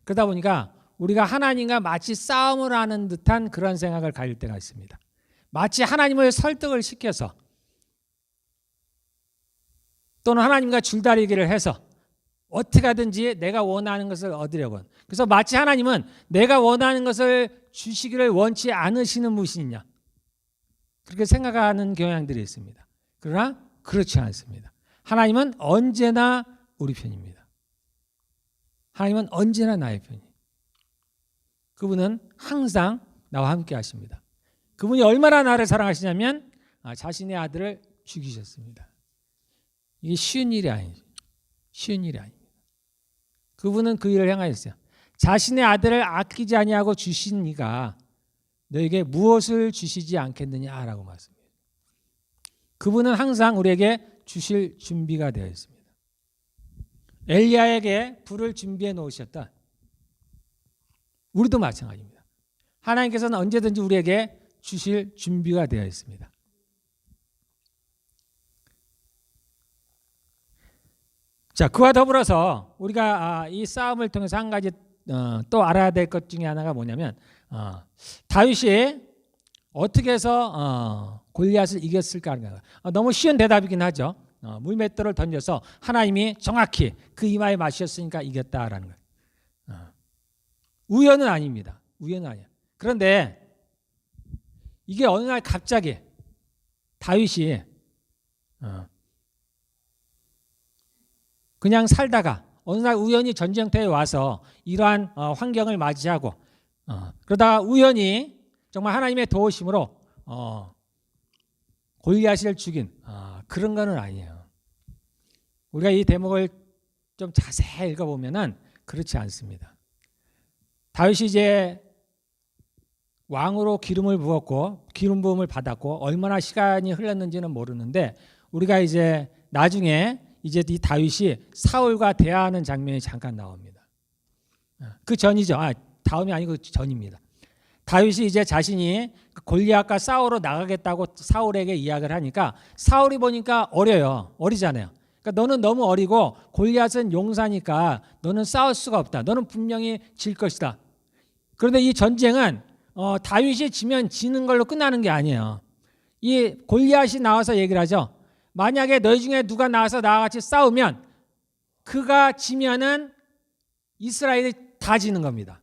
그러다 보니까 우리가 하나님과 마치 싸움을 하는 듯한 그런 생각을 가질 때가 있습니다. 마치 하나님을 설득을 시켜서 또는 하나님과 줄다리기를 해서 어떻게 하든지 내가 원하는 것을 얻으려고. 그래서 마치 하나님은 내가 원하는 것을 주시기를 원치 않으시는 분이냐 그렇게 생각하는 경향들이 있습니다. 그러나 그렇지 않습니다. 하나님은 언제나 우리 편입니다. 하나님은 언제나 나의 편이에요. 그분은 항상 나와 함께 하십니다. 그분이 얼마나 나를 사랑하시냐면 자신의 아들을 죽이셨습니다. 이게 쉬운 일이 아니죠. 쉬운 일이 아닙니다. 그분은 그 일을 행하셨어요. 자신의 아들을 아끼지 아니하고 주신 이가 너에게 무엇을 주시지 않겠느냐라고 말씀해요. 그분은 항상 우리에게 주실 준비가 되어 있습니다. 엘리야에게 불을 준비해 놓으셨다. 우리도 마찬가지입니다. 하나님께서는 언제든지 우리에게 주실 준비가 되어 있습니다. 자, 그와 더불어서 우리가 이 싸움을 통해서 한 가지 또 알아야 될 것 중에 하나가 뭐냐면 다윗이 어떻게 해서 골리앗을 이겼을까 하는 거예요. 너무 쉬운 대답이긴 하죠. 물맷돌을 던져서 하나님이 정확히 그 이마에 맞으셨으니까 이겼다라는 거예요. 우연은 아닙니다. 우연은 아니에요. 그런데 이게 어느 날 갑자기 다윗이 그냥 살다가 어느 날 우연히 전쟁터에 와서 이러한 환경을 맞이하고 그러다가 우연히 정말 하나님의 도우심으로 골리앗을 죽인 그런 거는 아니에요. 우리가 이 대목을 좀 자세히 읽어보면은 그렇지 않습니다. 다윗이 이제 왕으로 기름을 부었고 기름 부음을 받았고 얼마나 시간이 흘렀는지는 모르는데 우리가 이제 나중에 이제 이 다윗이 사울과 대화하는 장면이 잠깐 나옵니다. 그 전이죠. 다음이 아니고 전입니다. 다윗이 이제 자신이 골리앗과 싸우러 나가겠다고 사울에게 이야기를 하니까 사울이 보니까 어려요. 어리잖아요. 그러니까 너는 너무 어리고 골리앗은 용사니까 너는 싸울 수가 없다. 너는 분명히 질 것이다. 그런데 이 전쟁은 다윗이 지면 지는 걸로 끝나는 게 아니에요. 이 골리앗이 나와서 얘기를 하죠. 만약에 너희 중에 누가 나와서 나와 같이 싸우면 그가 지면은 이스라엘이 다 지는 겁니다.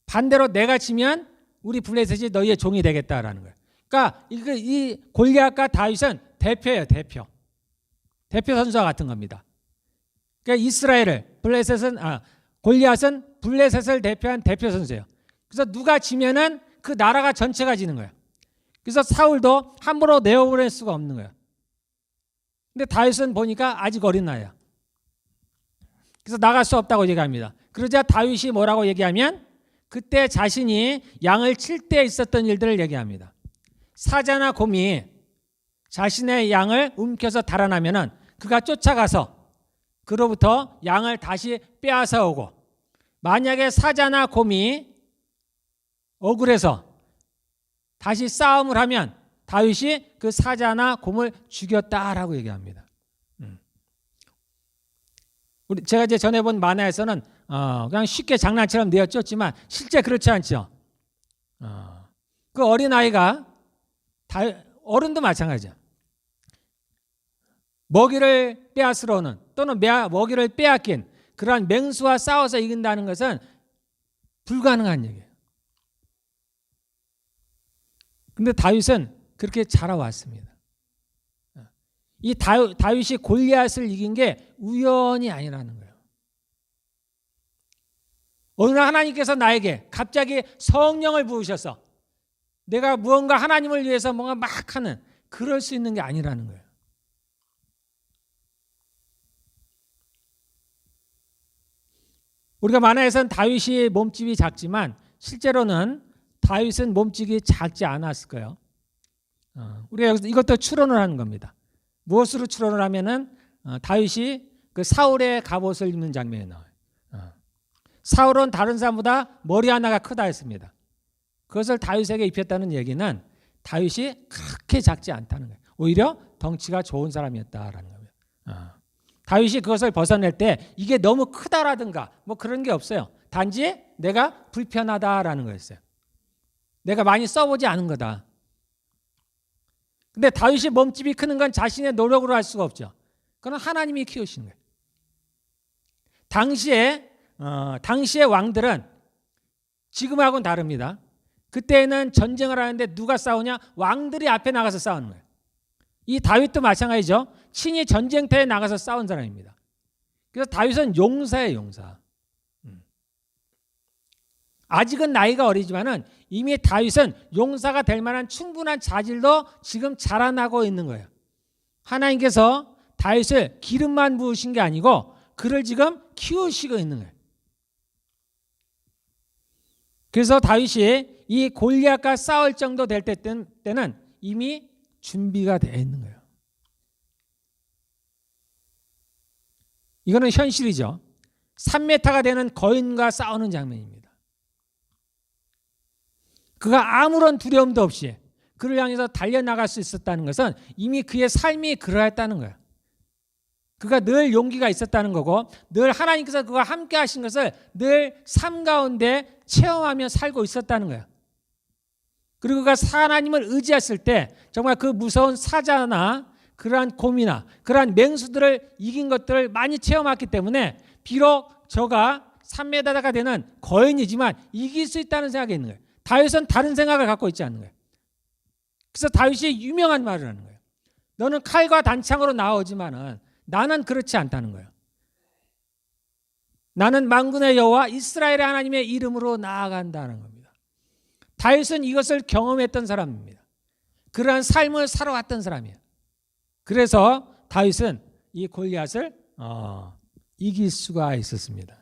반대로 내가 지면 우리 블레셋이 너희의 종이 되겠다라는 거예요. 그러니까 이 골리앗과 다윗은 대표예요. 대표 선수와 같은 겁니다. 그러니까 이스라엘을 골리앗은 블레셋을 대표한 대표 선수예요. 그래서 누가 지면은 그 나라가 전체가 지는 거예요. 그래서 사울도 함부로 내어보낼 수가 없는 거예요. 근데 다윗은 보니까 아직 어린 나이야. 그래서 나갈 수 없다고 얘기합니다. 그러자 다윗이 뭐라고 얘기하면 그때 자신이 양을 칠 때 있었던 일들을 얘기합니다. 사자나 곰이 자신의 양을 움켜서 달아나면은 그가 쫓아가서 그로부터 양을 다시 빼앗아 오고 만약에 사자나 곰이 억울해서 다시 싸움을 하면 다윗이 그 사자나 곰을 죽였다라고 얘기합니다. 제가 이제 전에 본 만화에서는 그냥 쉽게 장난처럼 내어줬지만 실제 그렇지 않죠. 그 어린 아이가 어른도 마찬가지죠. 먹이를 빼앗으러오는 또는 먹이를 빼앗긴 그러한 맹수와 싸워서 이긴다는 것은 불가능한 얘기예요. 근데 다윗은 그렇게 자라왔습니다. 이 다윗이 골리앗을 이긴 게 우연이 아니라는 거예요. 어느 날 하나님께서 나에게 갑자기 성령을 부으셔서 내가 무언가 하나님을 위해서 뭔가 막 하는 그럴 수 있는 게 아니라는 거예요. 우리가 만화에서는 다윗이 몸집이 작지만 실제로는 다윗은 몸집이 작지 않았을 거예요. 우리가 여기서 이것도 추론을 하는 겁니다. 무엇으로 추론을 하면은 다윗이 그 사울의 갑옷을 입는 장면이 나와요. 사울은 다른 사람보다 머리 하나가 크다 했습니다. 그것을 다윗에게 입혔다는 얘기는 다윗이 그렇게 작지 않다는 거예요. 오히려 덩치가 좋은 사람이었다라는 거예요. 다윗이 그것을 벗어낼 때 이게 너무 크다라든가 뭐 그런 게 없어요. 단지 내가 불편하다라는 거였어요. 내가 많이 써보지 않은 거다. 근데 다윗이 몸집이 크는 건 자신의 노력으로 할 수가 없죠. 그건 하나님이 키우신 거예요. 당시의 왕들은 지금하고는 다릅니다. 그때는 전쟁을 하는데 누가 싸우냐? 왕들이 앞에 나가서 싸우는 거예요. 이 다윗도 마찬가지죠. 친히 전쟁터에 나가서 싸운 사람입니다. 그래서 다윗은 용사예요, 용사. 아직은 나이가 어리지만은 이미 다윗은 용사가 될 만한 충분한 자질도 지금 자라나고 있는 거예요. 하나님께서 다윗을 기름만 부으신 게 아니고 그를 지금 키우시고 있는 거예요. 그래서 다윗이 이 골리앗과 싸울 정도 될 때는 이미 준비가 되어 있는 거예요. 이거는 현실이죠. 3m가 되는 거인과 싸우는 장면입니다. 그가 아무런 두려움도 없이 그를 향해서 달려나갈 수 있었다는 것은 이미 그의 삶이 그러했다는 거예요. 그가 늘 용기가 있었다는 거고 늘 하나님께서 그와 함께 하신 것을 늘 삶 가운데 체험하며 살고 있었다는 거예요. 그리고 그가 하나님을 의지했을 때 정말 그 무서운 사자나 그러한 곰이나 그러한 맹수들을 이긴 것들을 많이 체험했기 때문에 비록 저가 3m가 되는 거인이지만 이길 수 있다는 생각이 있는 거예요. 다윗은 다른 생각을 갖고 있지 않는 거예요. 그래서 다윗이 유명한 말을 하는 거예요. 너는 칼과 단창으로 나오지만은 나는 그렇지 않다는 거예요. 나는 만군의 여호와 이스라엘의 하나님의 이름으로 나아간다는 겁니다. 다윗은 이것을 경험했던 사람입니다. 그러한 삶을 살아왔던 사람이에요. 그래서 다윗은 이 골리앗을 이길 수가 있었습니다.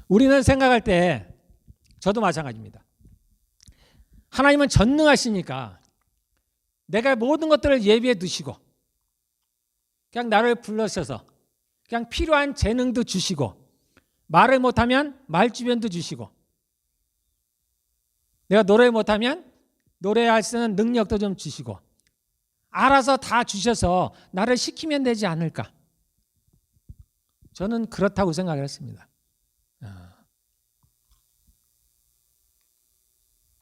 우리는 생각할 때 저도 마찬가지입니다. 하나님은 전능하시니까 내가 모든 것들을 예비해 두시고 그냥 나를 불러셔서 그냥 필요한 재능도 주시고 말을 못하면 말주변도 주시고 내가 노래 못하면 노래할 수 있는 능력도 좀 주시고 알아서 다 주셔서 나를 시키면 되지 않을까. 저는 그렇다고 생각을 했습니다.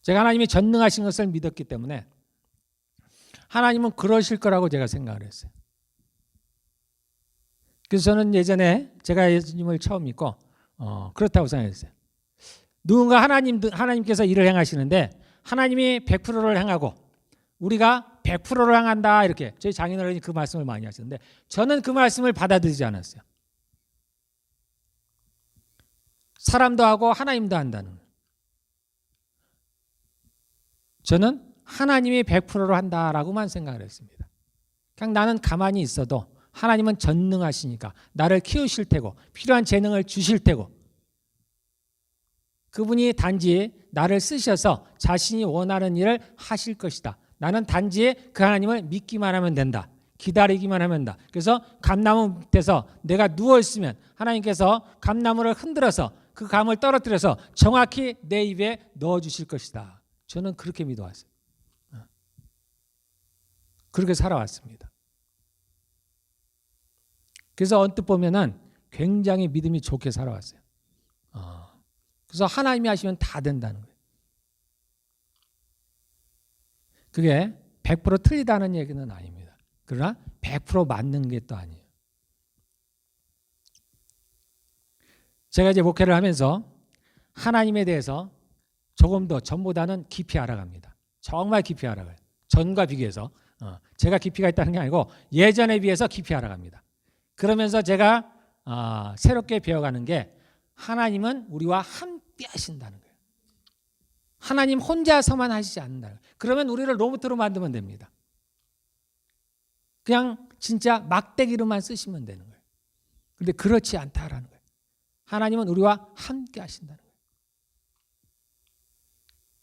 제가 하나님이 전능하신 것을 믿었기 때문에 하나님은 그러실 거라고 제가 생각을 했어요. 그래서 저는 예전에 제가 예수님을 처음 믿고 그렇다고 생각했어요. 누군가 하나님께서 일을 행하시는데 하나님이 100%를 행하고 우리가 100%를 행한다 이렇게 저희 장인어른이 그 말씀을 많이 하시는데 저는 그 말씀을 받아들이지 않았어요. 사람도 하고 하나님도 한다는 거예요. 저는 하나님이 100%로 한다라고만 생각을 했습니다. 그냥 나는 가만히 있어도 하나님은 전능하시니까 나를 키우실 테고 필요한 재능을 주실 테고 그분이 단지 나를 쓰셔서 자신이 원하는 일을 하실 것이다. 나는 단지 그 하나님을 믿기만 하면 된다. 기다리기만 하면 된다. 그래서 감나무 밑에서 내가 누워있으면 하나님께서 감나무를 흔들어서 그 감을 떨어뜨려서 정확히 내 입에 넣어주실 것이다. 저는 그렇게 믿어왔어요. 그렇게 살아왔습니다. 그래서 언뜻 보면은 굉장히 믿음이 좋게 살아왔어요. 그래서 하나님이 하시면 다 된다는 거예요. 그게 100% 틀리다는 얘기는 아닙니다. 그러나 100% 맞는 게 또 아니에요. 제가 이제 목회를 하면서 하나님에 대해서 조금 더 전보다는 깊이 알아갑니다. 정말 깊이 알아가요. 전과 비교해서. 제가 깊이가 있다는 게 아니고 예전에 비해서 깊이 알아갑니다. 그러면서 제가 새롭게 배워가는 게 하나님은 우리와 함께 하신다는 거예요. 하나님 혼자서만 하시지 않는다는 거예요. 그러면 우리를 로봇으로 만들면 됩니다. 그냥 진짜 막대기로만 쓰시면 되는 거예요. 그런데 그렇지 않다라는 거예요. 하나님은 우리와 함께 하신다는 거예요.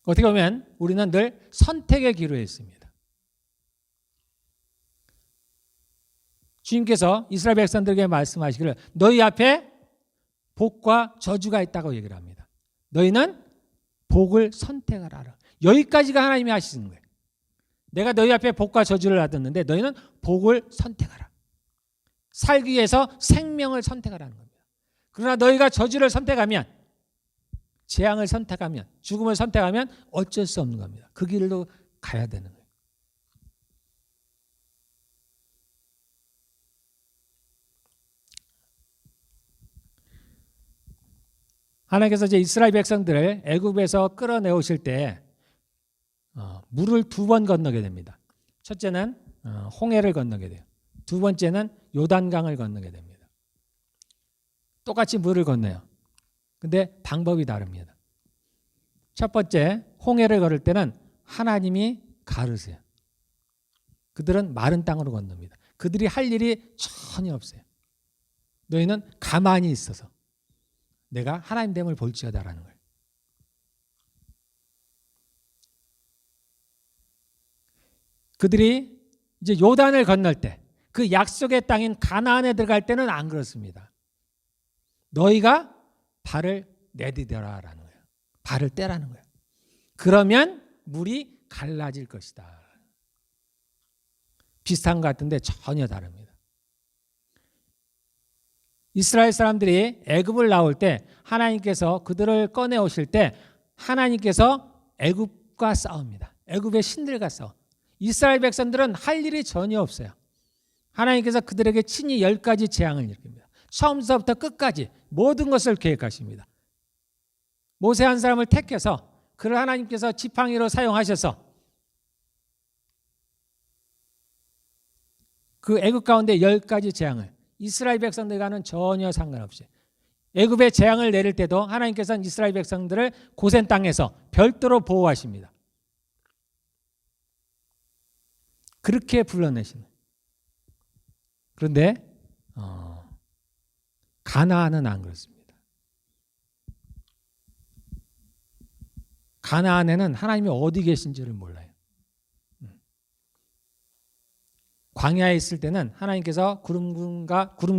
어떻게 보면 우리는 늘 선택의 기로에 있습니다. 주님께서 이스라엘 백성들에게 말씀하시기를 너희 앞에 복과 저주가 있다고 얘기를 합니다. 너희는 복을 선택하라. 여기까지가 하나님이 하시는 거예요. 내가 너희 앞에 복과 저주를 놔뒀는데 너희는 복을 선택하라. 살기 위해서 생명을 선택하라는 겁니다. 그러나 너희가 저주를 선택하면, 재앙을 선택하면, 죽음을 선택하면 어쩔 수 없는 겁니다. 그 길로 가야 되는 거예요. 하나님께서 이제 이스라엘 백성들을 애굽에서 끌어내오실 때 물을 2번 건너게 됩니다. 첫째는 홍해를 건너게 돼요. 두 번째는 요단강을 건너게 됩니다. 똑같이 물을 건너요. 근데 방법이 다릅니다. 첫 번째 홍해를 걸을 때는 하나님이 가르세요. 그들은 마른 땅으로 건넙니다. 그들이 할 일이 전혀 없어요. 너희는 가만히 있어서 내가 하나님 됨을 볼지어다라는 거예요. 그들이 이제 요단을 건널 때 그 약속의 땅인 가나안에 들어갈 때는 안 그렇습니다. 너희가 발을 내디뎌라라는 거예요. 발을 떼라는 거예요. 그러면 물이 갈라질 것이다. 비슷한 것 같은데 전혀 다릅니다. 이스라엘 사람들이 애굽을 나올 때 하나님께서 그들을 꺼내 오실 때 하나님께서 애굽과 싸웁니다. 애굽의 신들과 싸워. 이스라엘 백성들은 할 일이 전혀 없어요. 하나님께서 그들에게 친히 10가지 재앙을 일으킵니다. 처음부터 끝까지 모든 것을 계획하십니다. 모세 한 사람을 택해서 그를 하나님께서 지팡이로 사용하셔서 그 애굽 가운데 10가지 재앙을 이스라엘 백성들과는 전혀 상관없이 애굽의 재앙을 내릴 때도 하나님께서는 이스라엘 백성들을 고센 땅에서 별도로 보호하십니다. 그렇게 불러내시는. 그런데 가나안은 안 그렇습니다. 가나안에는 하나님이 어디 계신지를 몰라요. 광야에 있을 때는 하나님께서 구름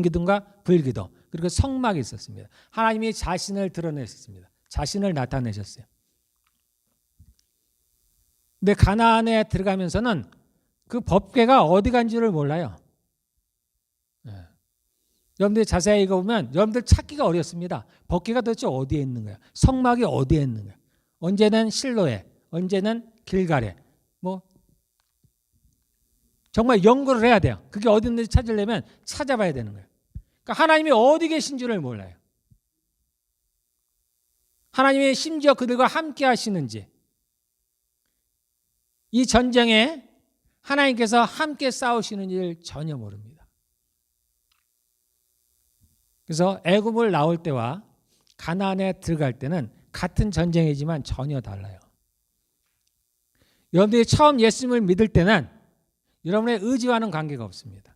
기둥과 불 기둥 그리고 성막이 있었습니다. 하나님이 자신을 드러내셨습니다. 자신을 나타내셨어요. 근데 가나안에 들어가면서는 그 법궤가 어디 간지를 몰라요. 여러분들이 자세히 읽어보면 여러분들 찾기가 어렵습니다. 법궤가 도대체 어디에 있는 거야? 성막이 어디에 있는 거야? 언제는 실로에, 언제는 길갈에. 뭐 정말 연구를 해야 돼요. 그게 어디 있는지 찾으려면 찾아봐야 되는 거예요. 그러니까 하나님이 어디 계신 줄을 몰라요. 하나님이 심지어 그들과 함께 하시는지, 이 전쟁에 하나님께서 함께 싸우시는 일 전혀 모릅니다. 그래서 애굽을 나올 때와 가나안에 들어갈 때는 같은 전쟁이지만 전혀 달라요. 여러분들이 처음 예수님을 믿을 때는 여러분의 의지와는 관계가 없습니다.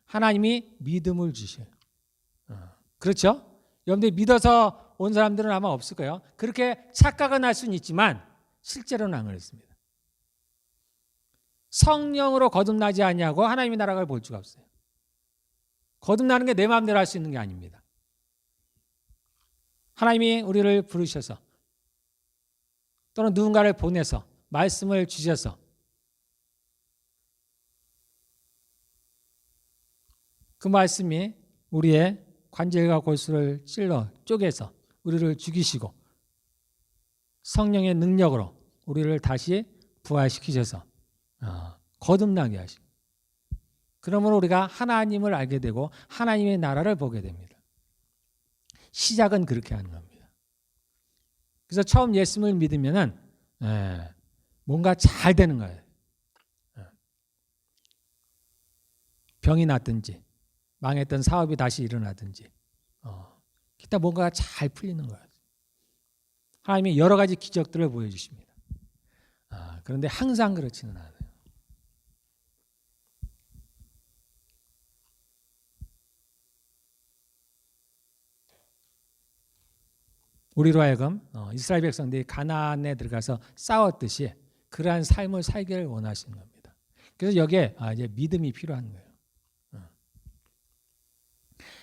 하나님이 믿음을 주셔요. 그렇죠? 여러분들이 믿어서 온 사람들은 아마 없을 거예요. 그렇게 착각은 할 수는 있지만 실제로는 안 그렇습니다. 성령으로 거듭나지 않냐고 하나님의 나라를 볼 수가 없어요. 거듭나는 게 내 마음대로 할 수 있는 게 아닙니다. 하나님이 우리를 부르셔서 또는 누군가를 보내서 말씀을 주셔서 그 말씀이 우리의 관절과 골수를 찔러 쪼개서 우리를 죽이시고 성령의 능력으로 우리를 다시 부활시키셔서 거듭나게 하시고, 그러므로 우리가 하나님을 알게 되고 하나님의 나라를 보게 됩니다. 시작은 그렇게 하는 겁니다. 그래서 처음 예수님을 믿으면은 뭔가 잘 되는 거예요. 병이 났든지 망했던 사업이 다시 일어나든지 기타 뭔가 잘 풀리는 거예요. 하나님이 여러 가지 기적들을 보여주십니다. 그런데 항상 그렇지는 않아요. 우리로 하여금 이스라엘 백성들이 가나안에 들어가서 싸웠듯이 그러한 삶을 살기를 원하시는 겁니다. 그래서 여기에 이제 믿음이 필요한 거예요.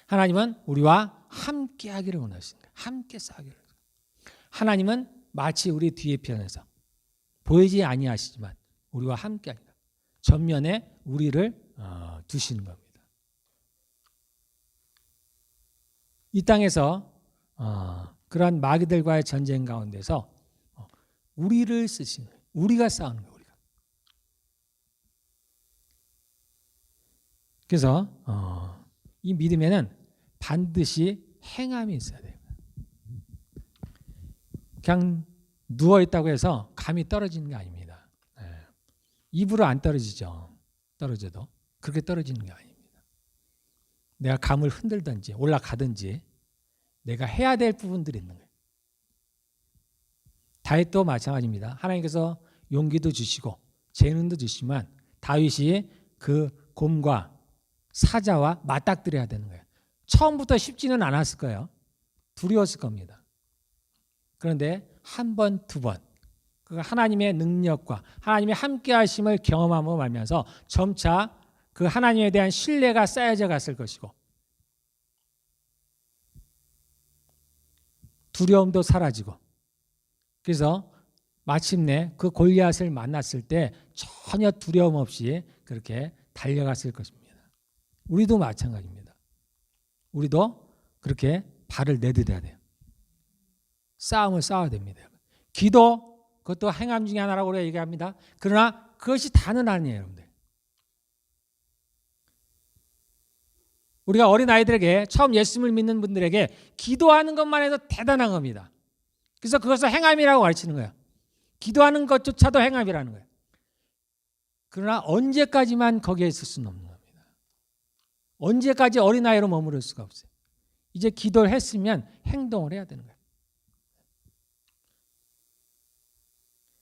하나님은 우리와 함께 하기를 원하시는 거예요. 함께 싸우기를. 하나님은 마치 우리 뒤에 편에서 보이지 아니하시지만 우리와 함께 하니까 전면에 우리를 두시는 겁니다. 이 땅에서 그러한 마귀들과의 전쟁 가운데서 우리를 쓰시는 거예요. 우리가 싸우는 거예요. 우리가. 그래서 이 믿음에는 반드시 행함이 있어야 돼요. 그냥 누워있다고 해서 감이 떨어지는 게 아닙니다. 입으로 안 떨어지죠. 떨어져도 그렇게 떨어지는 게 아닙니다. 내가 감을 흔들든지 올라가든지 내가 해야 될 부분들이 있는 거예요. 다윗도 마찬가지입니다. 하나님께서 용기도 주시고 재능도 주시지만 다윗이 그 곰과 사자와 맞닥뜨려야 되는 거예요. 처음부터 쉽지는 않았을 거예요. 두려웠을 겁니다. 그런데 한 번, 두 번 그 하나님의 능력과 하나님의 함께하심을 경험함으로 말미암아서 점차 그 하나님에 대한 신뢰가 쌓여져 갔을 것이고 두려움도 사라지고, 그래서 마침내 그 골리앗을 만났을 때 전혀 두려움 없이 그렇게 달려갔을 것입니다. 우리도 마찬가지입니다. 우리도 그렇게 발을 내딛어야 돼요. 싸움을 싸워야 됩니다. 기도, 그것도 행함 중에 하나라고 우리가 얘기합니다. 그러나 그것이 다는 아니에요, 여러분들. 우리가 어린아이들에게, 처음 예수님을 믿는 분들에게 기도하는 것만 해도 대단한 겁니다. 그래서 그것을 행함이라고 가르치는 거예요. 기도하는 것조차도 행함이라는 거예요. 그러나 언제까지만 거기에 있을 수는 없는 겁니다. 언제까지 어린아이로 머무를 수가 없어요. 이제 기도를 했으면 행동을 해야 되는 거예요.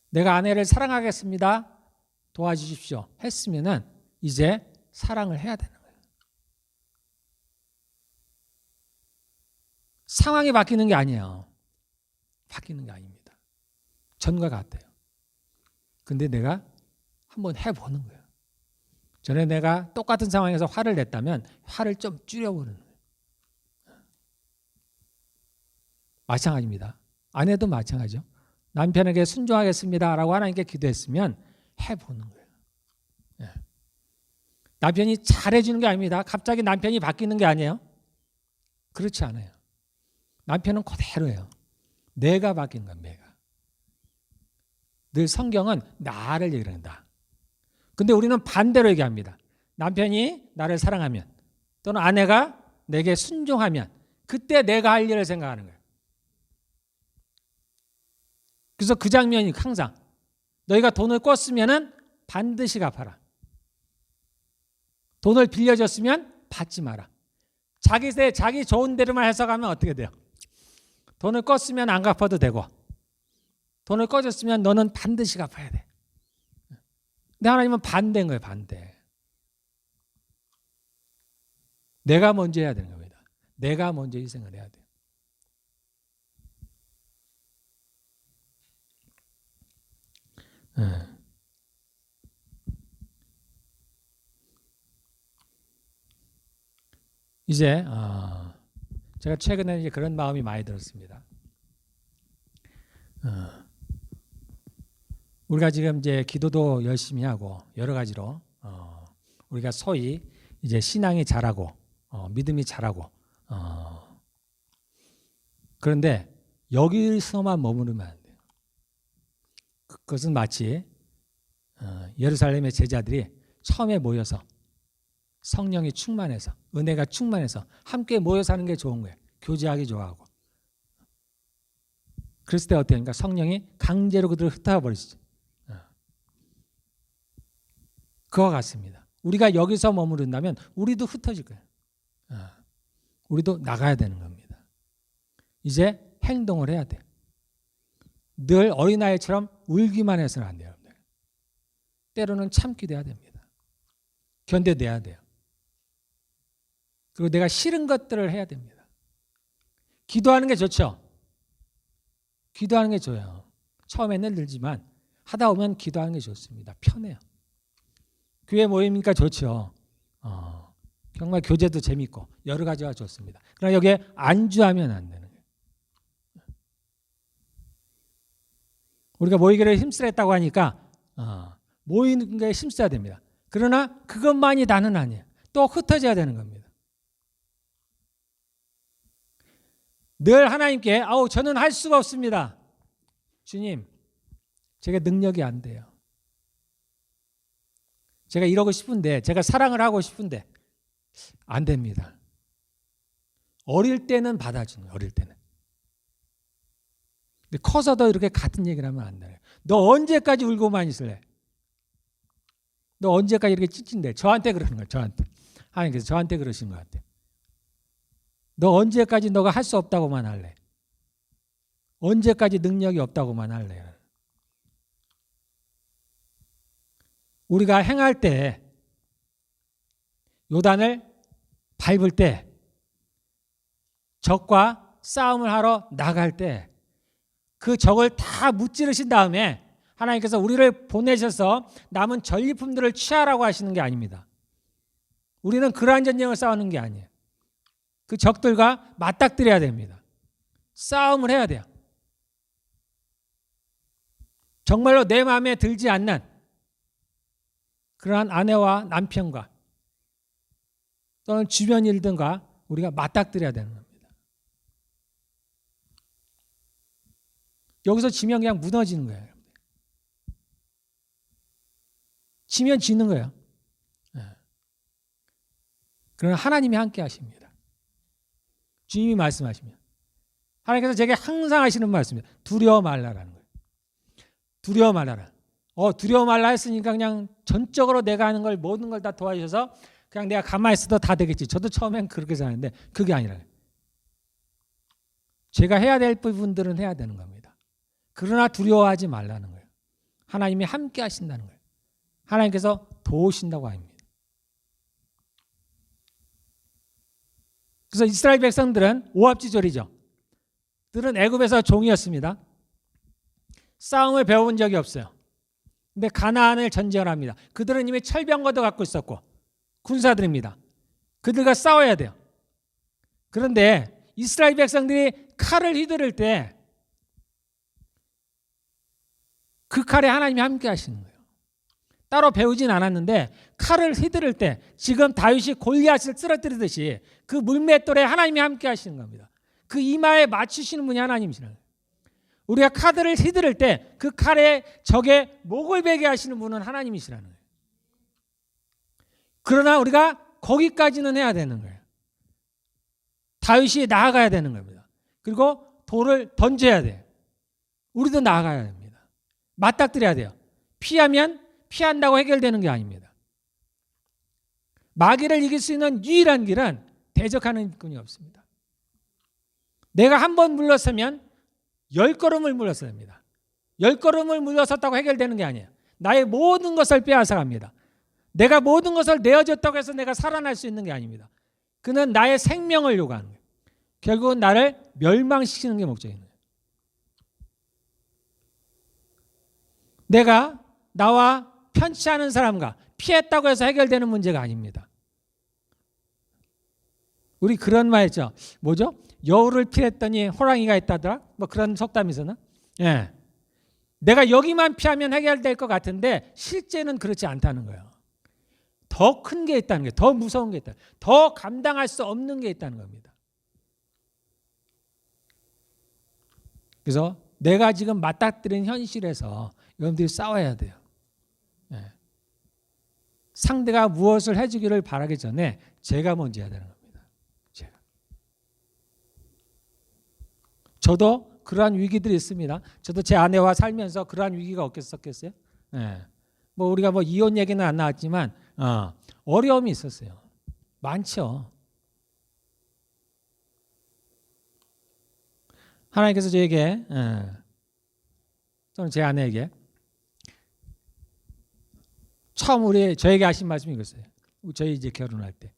내가 아내를 사랑하겠습니다. 도와주십시오. 했으면은 이제 사랑을 해야 되는 거예요. 상황이 바뀌는 게 아니에요. 바뀌는 게 아닙니다. 전과 같아요. 근데 내가 한번 해보는 거예요. 전에 내가 똑같은 상황에서 화를 냈다면 화를 좀 줄여보는 거예요. 마찬가지입니다. 아내도 마찬가지죠. 남편에게 순종하겠습니다라고 하나님께 기도했으면 해보는 거예요. 남편이 잘해주는 게 아닙니다. 갑자기 남편이 바뀌는 게 아니에요. 그렇지 않아요. 남편은 그대로예요. 내가 바뀐 건 내가. 늘 성경은 나를 얘기한다. 근데 우리는 반대로 얘기합니다. 남편이 나를 사랑하면 또는 아내가 내게 순종하면 그때 내가 할 일을 생각하는 거예요. 그래서 그 장면이 항상 너희가 돈을 꿨으면 반드시 갚아라. 돈을 빌려줬으면 받지 마라. 자기 좋은 대로만 해석하면 어떻게 돼요? 돈을 꿨으면 안 갚아도 되고 돈을 꺼줬으면 너는 반드시 갚아야 돼. 근데 하나님은 반대인 거예요. 반대. 내가 먼저 해야 되는 겁니다. 내가 먼저 희생을 해야 돼요. 이제 제가 최근에 이제 그런 마음이 많이 들었습니다. 우리가 지금 이제 기도도 열심히 하고 여러 가지로 우리가 소위 이제 신앙이 자라고 믿음이 자라고. 그런데 여기서만 머무르면 안 돼요. 그것은 마치 예루살렘의 제자들이 처음에 모여서 성령이 충만해서 은혜가 충만해서 함께 모여 사는 게 좋은 거예요. 교제하기 좋아하고. 그랬을 때 어때요? 그러니까 성령이 강제로 그들을 흩어져 버리시죠. 그와 같습니다. 우리가 여기서 머무른다면 우리도 흩어질 거예요. 우리도 나가야 되는 겁니다. 이제 행동을 해야 돼요. 늘 어린아이처럼 울기만 해서는 안 돼요. 때로는 참기도 해야 됩니다. 견뎌내야 돼요. 그리고 내가 싫은 것들을 해야 됩니다. 기도하는 게 좋죠. 기도하는 게 좋아요. 처음에는 늘지만 하다 보면 기도하는 게 좋습니다. 편해요. 교회 모임이니까 좋죠. 정말 교제도 재밌고 여러 가지가 좋습니다. 그러나 여기에 안주하면 안 되는 거예요. 우리가 모이기를 힘쓰랬다고 하니까 모이는 게 힘써야 됩니다. 그러나 그것만이 다는 아니에요. 또 흩어져야 되는 겁니다. 늘 하나님께 저는 할 수가 없습니다. 주님, 제가 능력이 안 돼요. 제가 이러고 싶은데, 제가 사랑을 하고 싶은데 안 됩니다. 어릴 때는 받아주는 거예요. 어릴 때는. 근데 커서도 이렇게 같은 얘기를 하면 안 돼요. 너 언제까지 울고만 있을래? 너 언제까지 이렇게 찢진대? 저한테 그러는 거예요. 저한테. 하나님께서 저한테 그러신 것 같아요. 너 언제까지 너가 할 수 없다고만 할래? 언제까지 능력이 없다고만 할래? 우리가 행할 때 요단을 밟을 때 적과 싸움을 하러 나갈 때 그 적을 다 무찌르신 다음에 하나님께서 우리를 보내셔서 남은 전리품들을 취하라고 하시는 게 아닙니다. 우리는 그러한 전쟁을 싸우는 게 아니에요. 그 적들과 맞닥뜨려야 됩니다. 싸움을 해야 돼요. 정말로 내 마음에 들지 않는 그러한 아내와 남편과 또는 주변 일들과 우리가 맞닥뜨려야 되는 겁니다. 여기서 지면 그냥 무너지는 거예요. 지면 지는 거예요. 그러나 하나님이 함께 하십니다. 주님이 말씀하시면 하나님께서 제게 항상 하시는 말씀입니다. 두려워 말라라는 거예요. 두려워 말라라. 두려워 말라 했으니까 그냥 전적으로 내가 하는 걸 모든 걸 다 도와주셔서 그냥 내가 가만히 있어도 다 되겠지. 저도 처음엔 그렇게 생각했는데 그게 아니라 제가 해야 될 부분들은 해야 되는 겁니다. 그러나 두려워하지 말라는 거예요. 하나님이 함께 하신다는 거예요. 하나님께서 도우신다고 합니다. 그래서 이스라엘 백성들은 오합지졸이죠. 그들은 애굽에서 종이었습니다. 싸움을 배워본 적이 없어요. 근데 가나안을 전쟁을 합니다. 그들은 이미 철병거도 갖고 있었고 군사들입니다. 그들과 싸워야 돼요. 그런데 이스라엘 백성들이 칼을 휘두를 때 그 칼에 하나님이 함께 하시는 거예요. 따로 배우진 않았는데 칼을 휘두를 때 지금 다윗이 골리앗을 쓰러뜨리듯이 그 물맷돌에 하나님이 함께 하시는 겁니다. 그 이마에 맞추시는 분이 하나님이시라는 거예요. 우리가 칼을 휘두를 때 그 칼에 적의 목을 베게 하시는 분은 하나님이시라는 거예요. 그러나 우리가 거기까지는 해야 되는 거예요. 다윗이 나아가야 되는 겁니다. 그리고 돌을 던져야 돼요. 우리도 나아가야 됩니다. 맞닥뜨려야 돼요. 피하면 피한다고 해결되는 게 아닙니다. 마귀를 이길 수 있는 유일한 길은 대적하는 일꾼이 없습니다. 내가 한 번 물러서면 10걸음을 물러서야 합니다. 10걸음을 물러섰다고 해결되는 게 아니에요. 나의 모든 것을 빼앗아갑니다. 내가 모든 것을 내어줬다고 해서 내가 살아날 수 있는 게 아닙니다. 그는 나의 생명을 요구하는 거예요. 결국은 나를 멸망시키는 게 목적인 거예요. 내가 나와 편치 않은 사람과 피했다고 해서 해결되는 문제가 아닙니다. 우리 그런 말 했죠. 뭐죠? 여우를 피했더니 호랑이가 있다더라? 뭐 그런 속담이 있었나? 예. 내가 여기만 피하면 해결될 것 같은데 실제는 그렇지 않다는 거예요. 더 큰 게 있다는 게, 더 무서운 게 있다, 더 감당할 수 없는 게 있다는 겁니다. 그래서 내가 지금 맞닥뜨린 현실에서 여러분들이 싸워야 돼요. 네. 상대가 무엇을 해주기를 바라기 전에 제가 먼저 해야 되는 겁니다. 제가. 저도 그러한 위기들이 있습니다. 저도 제 아내와 살면서 그러한 위기가 없겠어요? 네. 뭐 우리가 뭐 이혼 얘기는 안 나왔지만 어려움이 있었어요. 많죠. 하나님께서 저에게, 저는 제 아내에게 처음 저에게 하신 말씀이 이거였어요. 저희 이제 결혼할 때,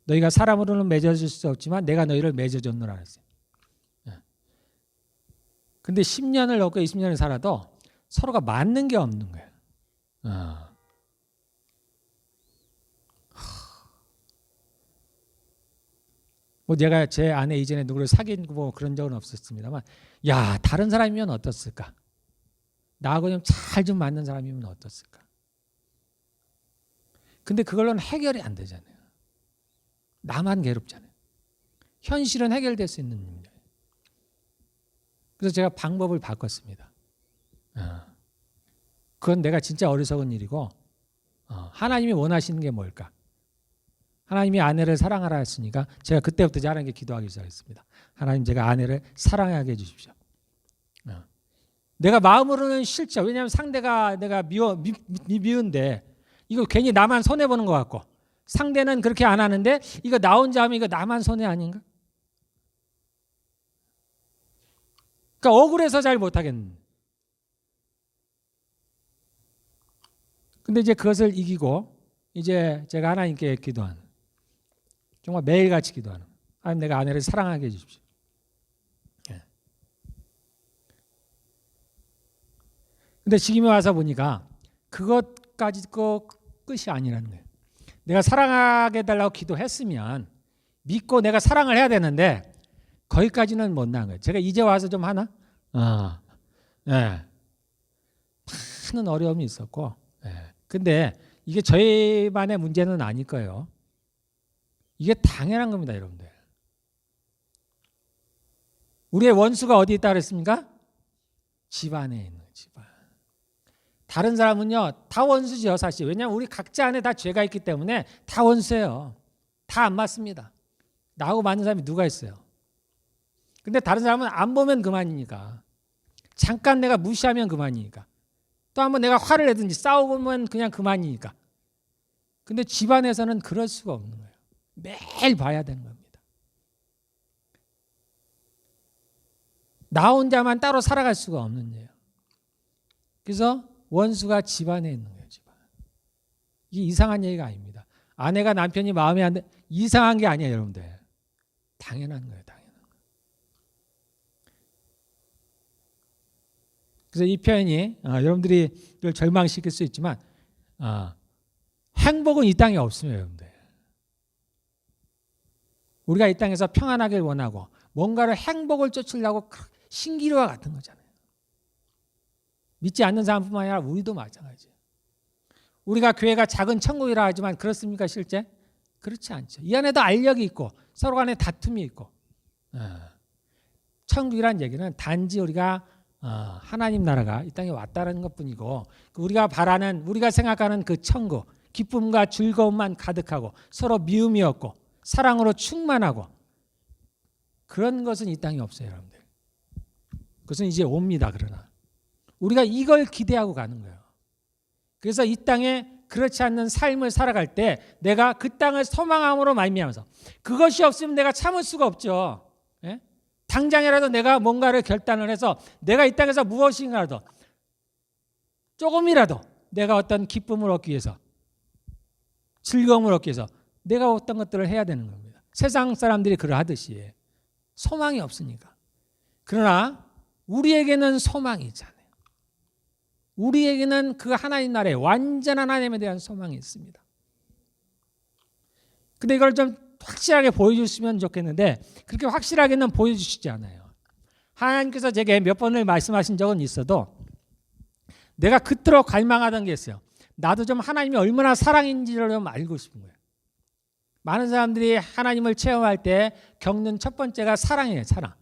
너희가 사람으로는 맺어줄 수 없지만 내가 너희를 맺어줬노라 했어요. 근데 10년을 넘고 20년을 살아도 서로가 맞는 게 없는 거예요. 뭐 제가 제 아내 이전에 누구를 사귄 뭐 그런 적은 없었습니다만, 야, 다른 사람이면 어떻을까? 나하고 좀 잘 좀 맞는 사람이면 어떻을까? 근데 그걸로는 해결이 안 되잖아요. 나만 괴롭잖아요. 현실은 해결될 수 있는 문제예요. 그래서 제가 방법을 바꿨습니다. 그건 내가 진짜 어리석은 일이고, 하나님이 원하시는 게 뭘까? 하나님이 아내를 사랑하라 했으니까 제가 그때부터 이제 하나님께 기도하기 시작했습니다. 하나님, 제가 아내를 사랑하게 해주십시오. 내가 마음으로는 싫죠. 왜냐하면 상대가 내가 미운데 이거 괜히 나만 손해보는 것 같고, 상대는 그렇게 안 하는데 이거 나 혼자 하면 이거 나만 손해 아닌가? 그러니까 억울해서 잘 못하겠는. 근데 이제 그것을 이기고 이제 제가 하나님께 기도하는, 정말 매일같이 기도하는, 하나님, 내가 아내를 사랑하게 해주십시오. 근데 지금에 와서 보니까 그것까지 끝이 아니라는 거예요. 내가 사랑하게 해달라고 기도했으면 믿고 내가 사랑을 해야 되는데 거기까지는 못 나은 거예요. 제가 이제 와서 좀 하나? 많은 어려움이 있었고, 근데 이게 저희만의 문제는 아닐 거예요. 이게 당연한 겁니다, 여러분들. 우리의 원수가 어디 있다 그랬습니까? 집 안에 있는 거예요, 집 안. 다른 사람은요, 다 원수죠, 사실. 왜냐하면 우리 각자 안에 다 죄가 있기 때문에 다 원수예요. 다 안 맞습니다. 나하고 맞는 사람이 누가 있어요? 근데 다른 사람은 안 보면 그만이니까. 잠깐 내가 무시하면 그만이니까. 또 한번 내가 화를 내든지 싸우면 그냥 그만이니까. 근데 집안에서는 그럴 수가 없는 거예요. 매일 봐야 되는 겁니다. 나 혼자만 따로 살아갈 수가 없는 거예요. 그래서 원수가 집안에 있는 거예요. 집안. 이게 이상한 얘기가 아닙니다. 아내가 남편이 마음에 안 들, 이상한 게 아니에요, 여러분들. 당연한 거예요, 당연한 거예요. 그래서 이 표현이 여러분들이 절망시킬 수 있지만 행복은 이 땅에 없습니다, 여러분들. 우리가 이 땅에서 평안하길 원하고 뭔가를 행복을 쫓으려고 신기루와 같은 거잖아요. 믿지 않는 사람뿐만 아니라 우리도 마찬가지예요. 우리가 교회가 작은 천국이라 하지만 그렇습니까, 실제? 그렇지 않죠. 이 안에도 알력이 있고 서로 간에 다툼이 있고. 천국이란 얘기는 단지 우리가 하나님 나라가 이 땅에 왔다는 것뿐이고, 우리가 바라는, 우리가 생각하는 그 천국, 기쁨과 즐거움만 가득하고 서로 미움이 없고 사랑으로 충만하고, 그런 것은 이 땅에 없어요, 여러분들. 그것은 이제 옵니다. 그러나 우리가 이걸 기대하고 가는 거예요. 그래서 이 땅에 그렇지 않는 삶을 살아갈 때 내가 그 땅을 소망함으로 말미암아서, 그것이 없으면 내가 참을 수가 없죠. 예? 당장이라도 내가 뭔가를 결단을 해서 내가 이 땅에서 무엇인가라도 조금이라도 내가 어떤 기쁨을 얻기 위해서, 즐거움을 얻기 위해서 내가 어떤 것들을 해야 되는 겁니다. 세상 사람들이 그러하듯이 소망이 없으니까. 그러나 우리에게는 소망이 있잖아요. 우리에게는 그 하나님 나라의 완전한 하나님에 대한 소망이 있습니다. 근데 이걸 좀 확실하게 보여주시면 좋겠는데 그렇게 확실하게는 보여주시지 않아요. 하나님께서 제게 몇 번을 말씀하신 적은 있어도 내가 그토록 갈망하던 게 있어요. 나도 좀 하나님이 얼마나 사랑인지를 좀 알고 싶은 거예요. 많은 사람들이 하나님을 체험할 때 겪는 첫 번째가 사랑이에요. 사랑.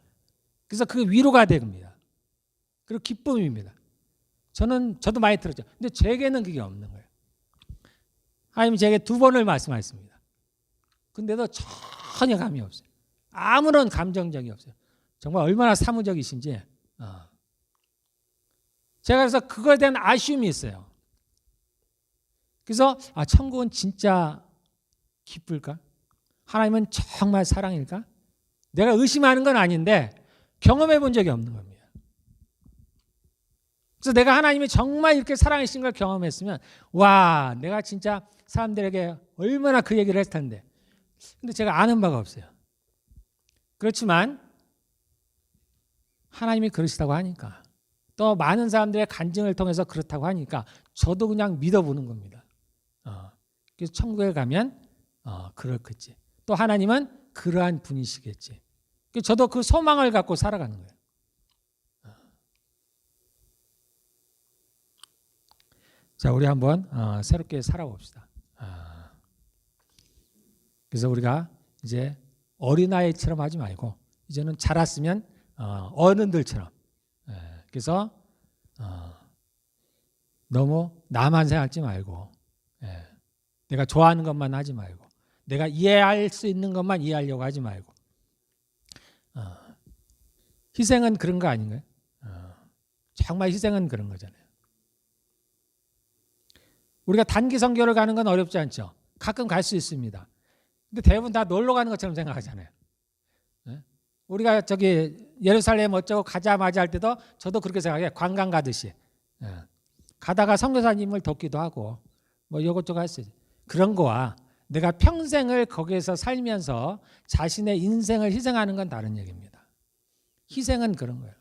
그래서 그 위로가 됩니다. 그리고 기쁨입니다. 저도 많이 들었죠. 근데 제게는 그게 없는 거예요. 하나님이 제게 2번을 말씀하셨습니다. 근데도 전혀 감이 없어요. 아무런 감정적이 없어요. 정말 얼마나 사무적이신지. 제가 그래서 그거에 대한 아쉬움이 있어요. 그래서 천국은 진짜 기쁠까? 하나님은 정말 사랑일까? 내가 의심하는 건 아닌데 경험해 본 적이 없는 겁니다. 그래서 내가 하나님이 정말 이렇게 사랑하신 걸 경험했으면 와, 내가 진짜 사람들에게 얼마나 그 얘기를 했을 텐데. 근데 제가 아는 바가 없어요. 그렇지만 하나님이 그러시다고 하니까, 또 많은 사람들의 간증을 통해서 그렇다고 하니까 저도 그냥 믿어보는 겁니다. 그래서 천국에 가면 그렇겠지. 또 하나님은 그러한 분이시겠지. 저도 그 소망을 갖고 살아가는 거예요. 자, 우리 한번 새롭게 살아봅시다. 그래서 우리가 이제 어린아이처럼 하지 말고 이제는 자랐으면 어른들처럼. 그래서 너무 나만 생각하지 말고, 내가 좋아하는 것만 하지 말고, 내가 이해할 수 있는 것만 이해하려고 하지 말고. 희생은 그런 거 아닌가요? 정말 희생은 그런 거잖아요. 우리가 단기 선교를 가는 건 어렵지 않죠. 가끔 갈 수 있습니다. 근데 대부분 다 놀러 가는 것처럼 생각하잖아요. 우리가 저기 예루살렘 어쩌고 가자마자 할 때도 저도 그렇게 생각해요. 관광 가듯이. 가다가 선교사님을 돕기도 하고 뭐 이것저것 했어요. 그런 거와 내가 평생을 거기에서 살면서 자신의 인생을 희생하는 건 다른 얘기입니다. 희생은 그런 거예요.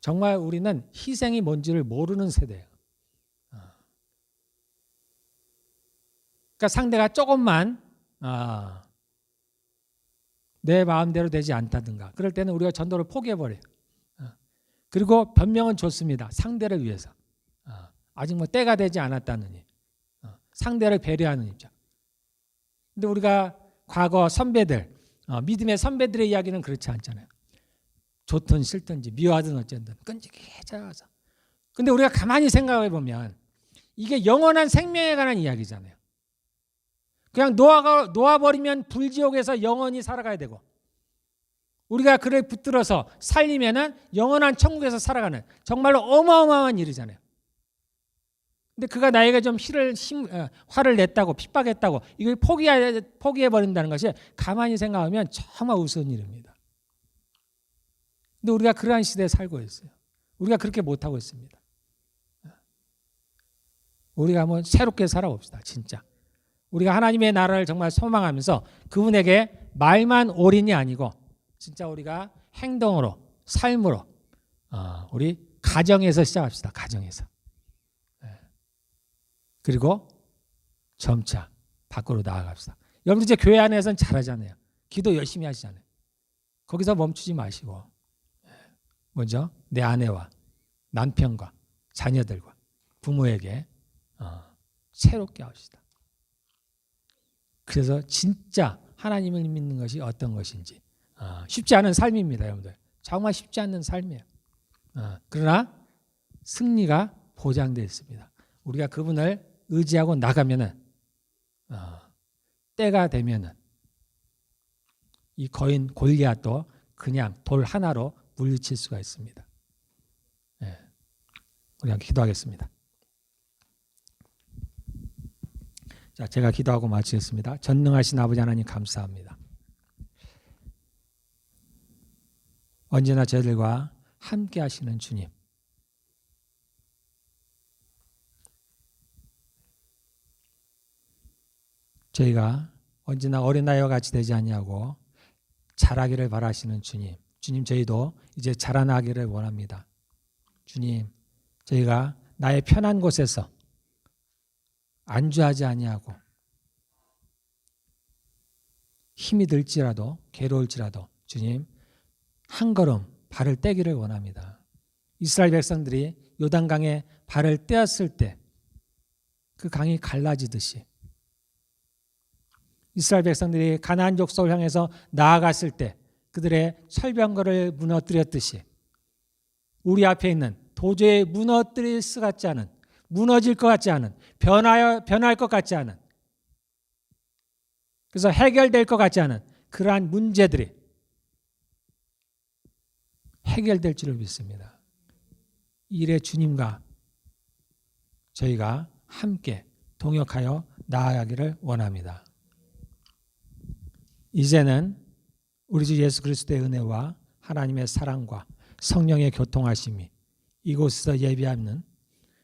정말 우리는 희생이 뭔지를 모르는 세대예요. 그러니까 상대가 조금만 내 마음대로 되지 않다든가 그럴 때는 우리가 전도를 포기해버려요. 그리고 변명은 좋습니다. 상대를 위해서. 아직 뭐 때가 되지 않았다느니. 상대를 배려하는 입장. 근데 우리가 과거 선배들, 믿음의 선배들의 이야기는 그렇지 않잖아요. 좋든 싫든지 미워하든 어쨌든 끈질기게 찾아가서. 근데 우리가 가만히 생각해 보면 이게 영원한 생명에 관한 이야기잖아요. 그냥 놓아버리면 불지옥에서 영원히 살아가야 되고, 우리가 그를 붙들어서 살리면은 영원한 천국에서 살아가는 정말로 어마어마한 일이잖아요. 근데 그가 나에게 좀 화를 냈다고 핍박했다고 이걸 포기해버린다는 것이 가만히 생각하면 정말 우스운 일입니다. 근데 우리가 그러한 시대에 살고 있어요. 우리가 그렇게 못하고 있습니다. 우리가 한번 새롭게 살아봅시다. 진짜. 우리가 하나님의 나라를 정말 소망하면서 그분에게 말만 올인이 아니고 진짜 우리가 행동으로, 삶으로, 우리 가정에서 시작합시다. 가정에서. 그리고 점차 밖으로 나아갑시다. 여러분 이제 교회 안에서는 잘하잖아요. 기도 열심히 하시잖아요. 거기서 멈추지 마시고 먼저 내 아내와 남편과 자녀들과 부모에게 새롭게 합시다. 그래서 진짜 하나님을 믿는 것이 어떤 것인지 쉽지 않은 삶입니다. 여러분들. 정말 쉽지 않은 삶이에요. 그러나 승리가 보장되어 있습니다. 우리가 그분을 의지하고 나가면은 때가 되면은 이 거인 골리앗도 그냥 돌 하나로 물리칠 수가 있습니다. 우리 함께 기도하겠습니다. 자, 제가 기도하고 마치겠습니다. 전능하신 아버지 하나님 감사합니다. 언제나 저희들과 함께 하시는 주님. 저희가 언제나 어린아이와 같이 되지 않냐고 자라기를 바라시는 주님. 주님, 저희도 이제 자라나기를 원합니다. 주님, 저희가 나의 편한 곳에서 안주하지 아니하고 힘이 들지라도 괴로울지라도 주님 한 걸음 발을 떼기를 원합니다. 이스라엘 백성들이 요단강에 발을 떼었을 때 그 강이 갈라지듯이 이스라엘 백성들이 가나안 족속을 향해서 나아갔을 때 그들의 철병거를 무너뜨렸듯이 우리 앞에 있는 도저히 무너뜨릴 수 같지 않은, 무너질 것 같지 않은, 변할 것 같지 않은, 그래서 해결될 것 같지 않은 그러한 문제들이 해결될 줄을 믿습니다. 이래 주님과 저희가 함께 동역하여 나아가기를 원합니다. 이제는 우리 주 예수 그리스도의 은혜와 하나님의 사랑과 성령의 교통하심이 이곳에서 예배하는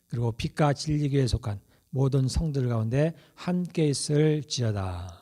그리고 빛과 진리 교회에 속한 모든 성들 가운데 함께 있을지어다.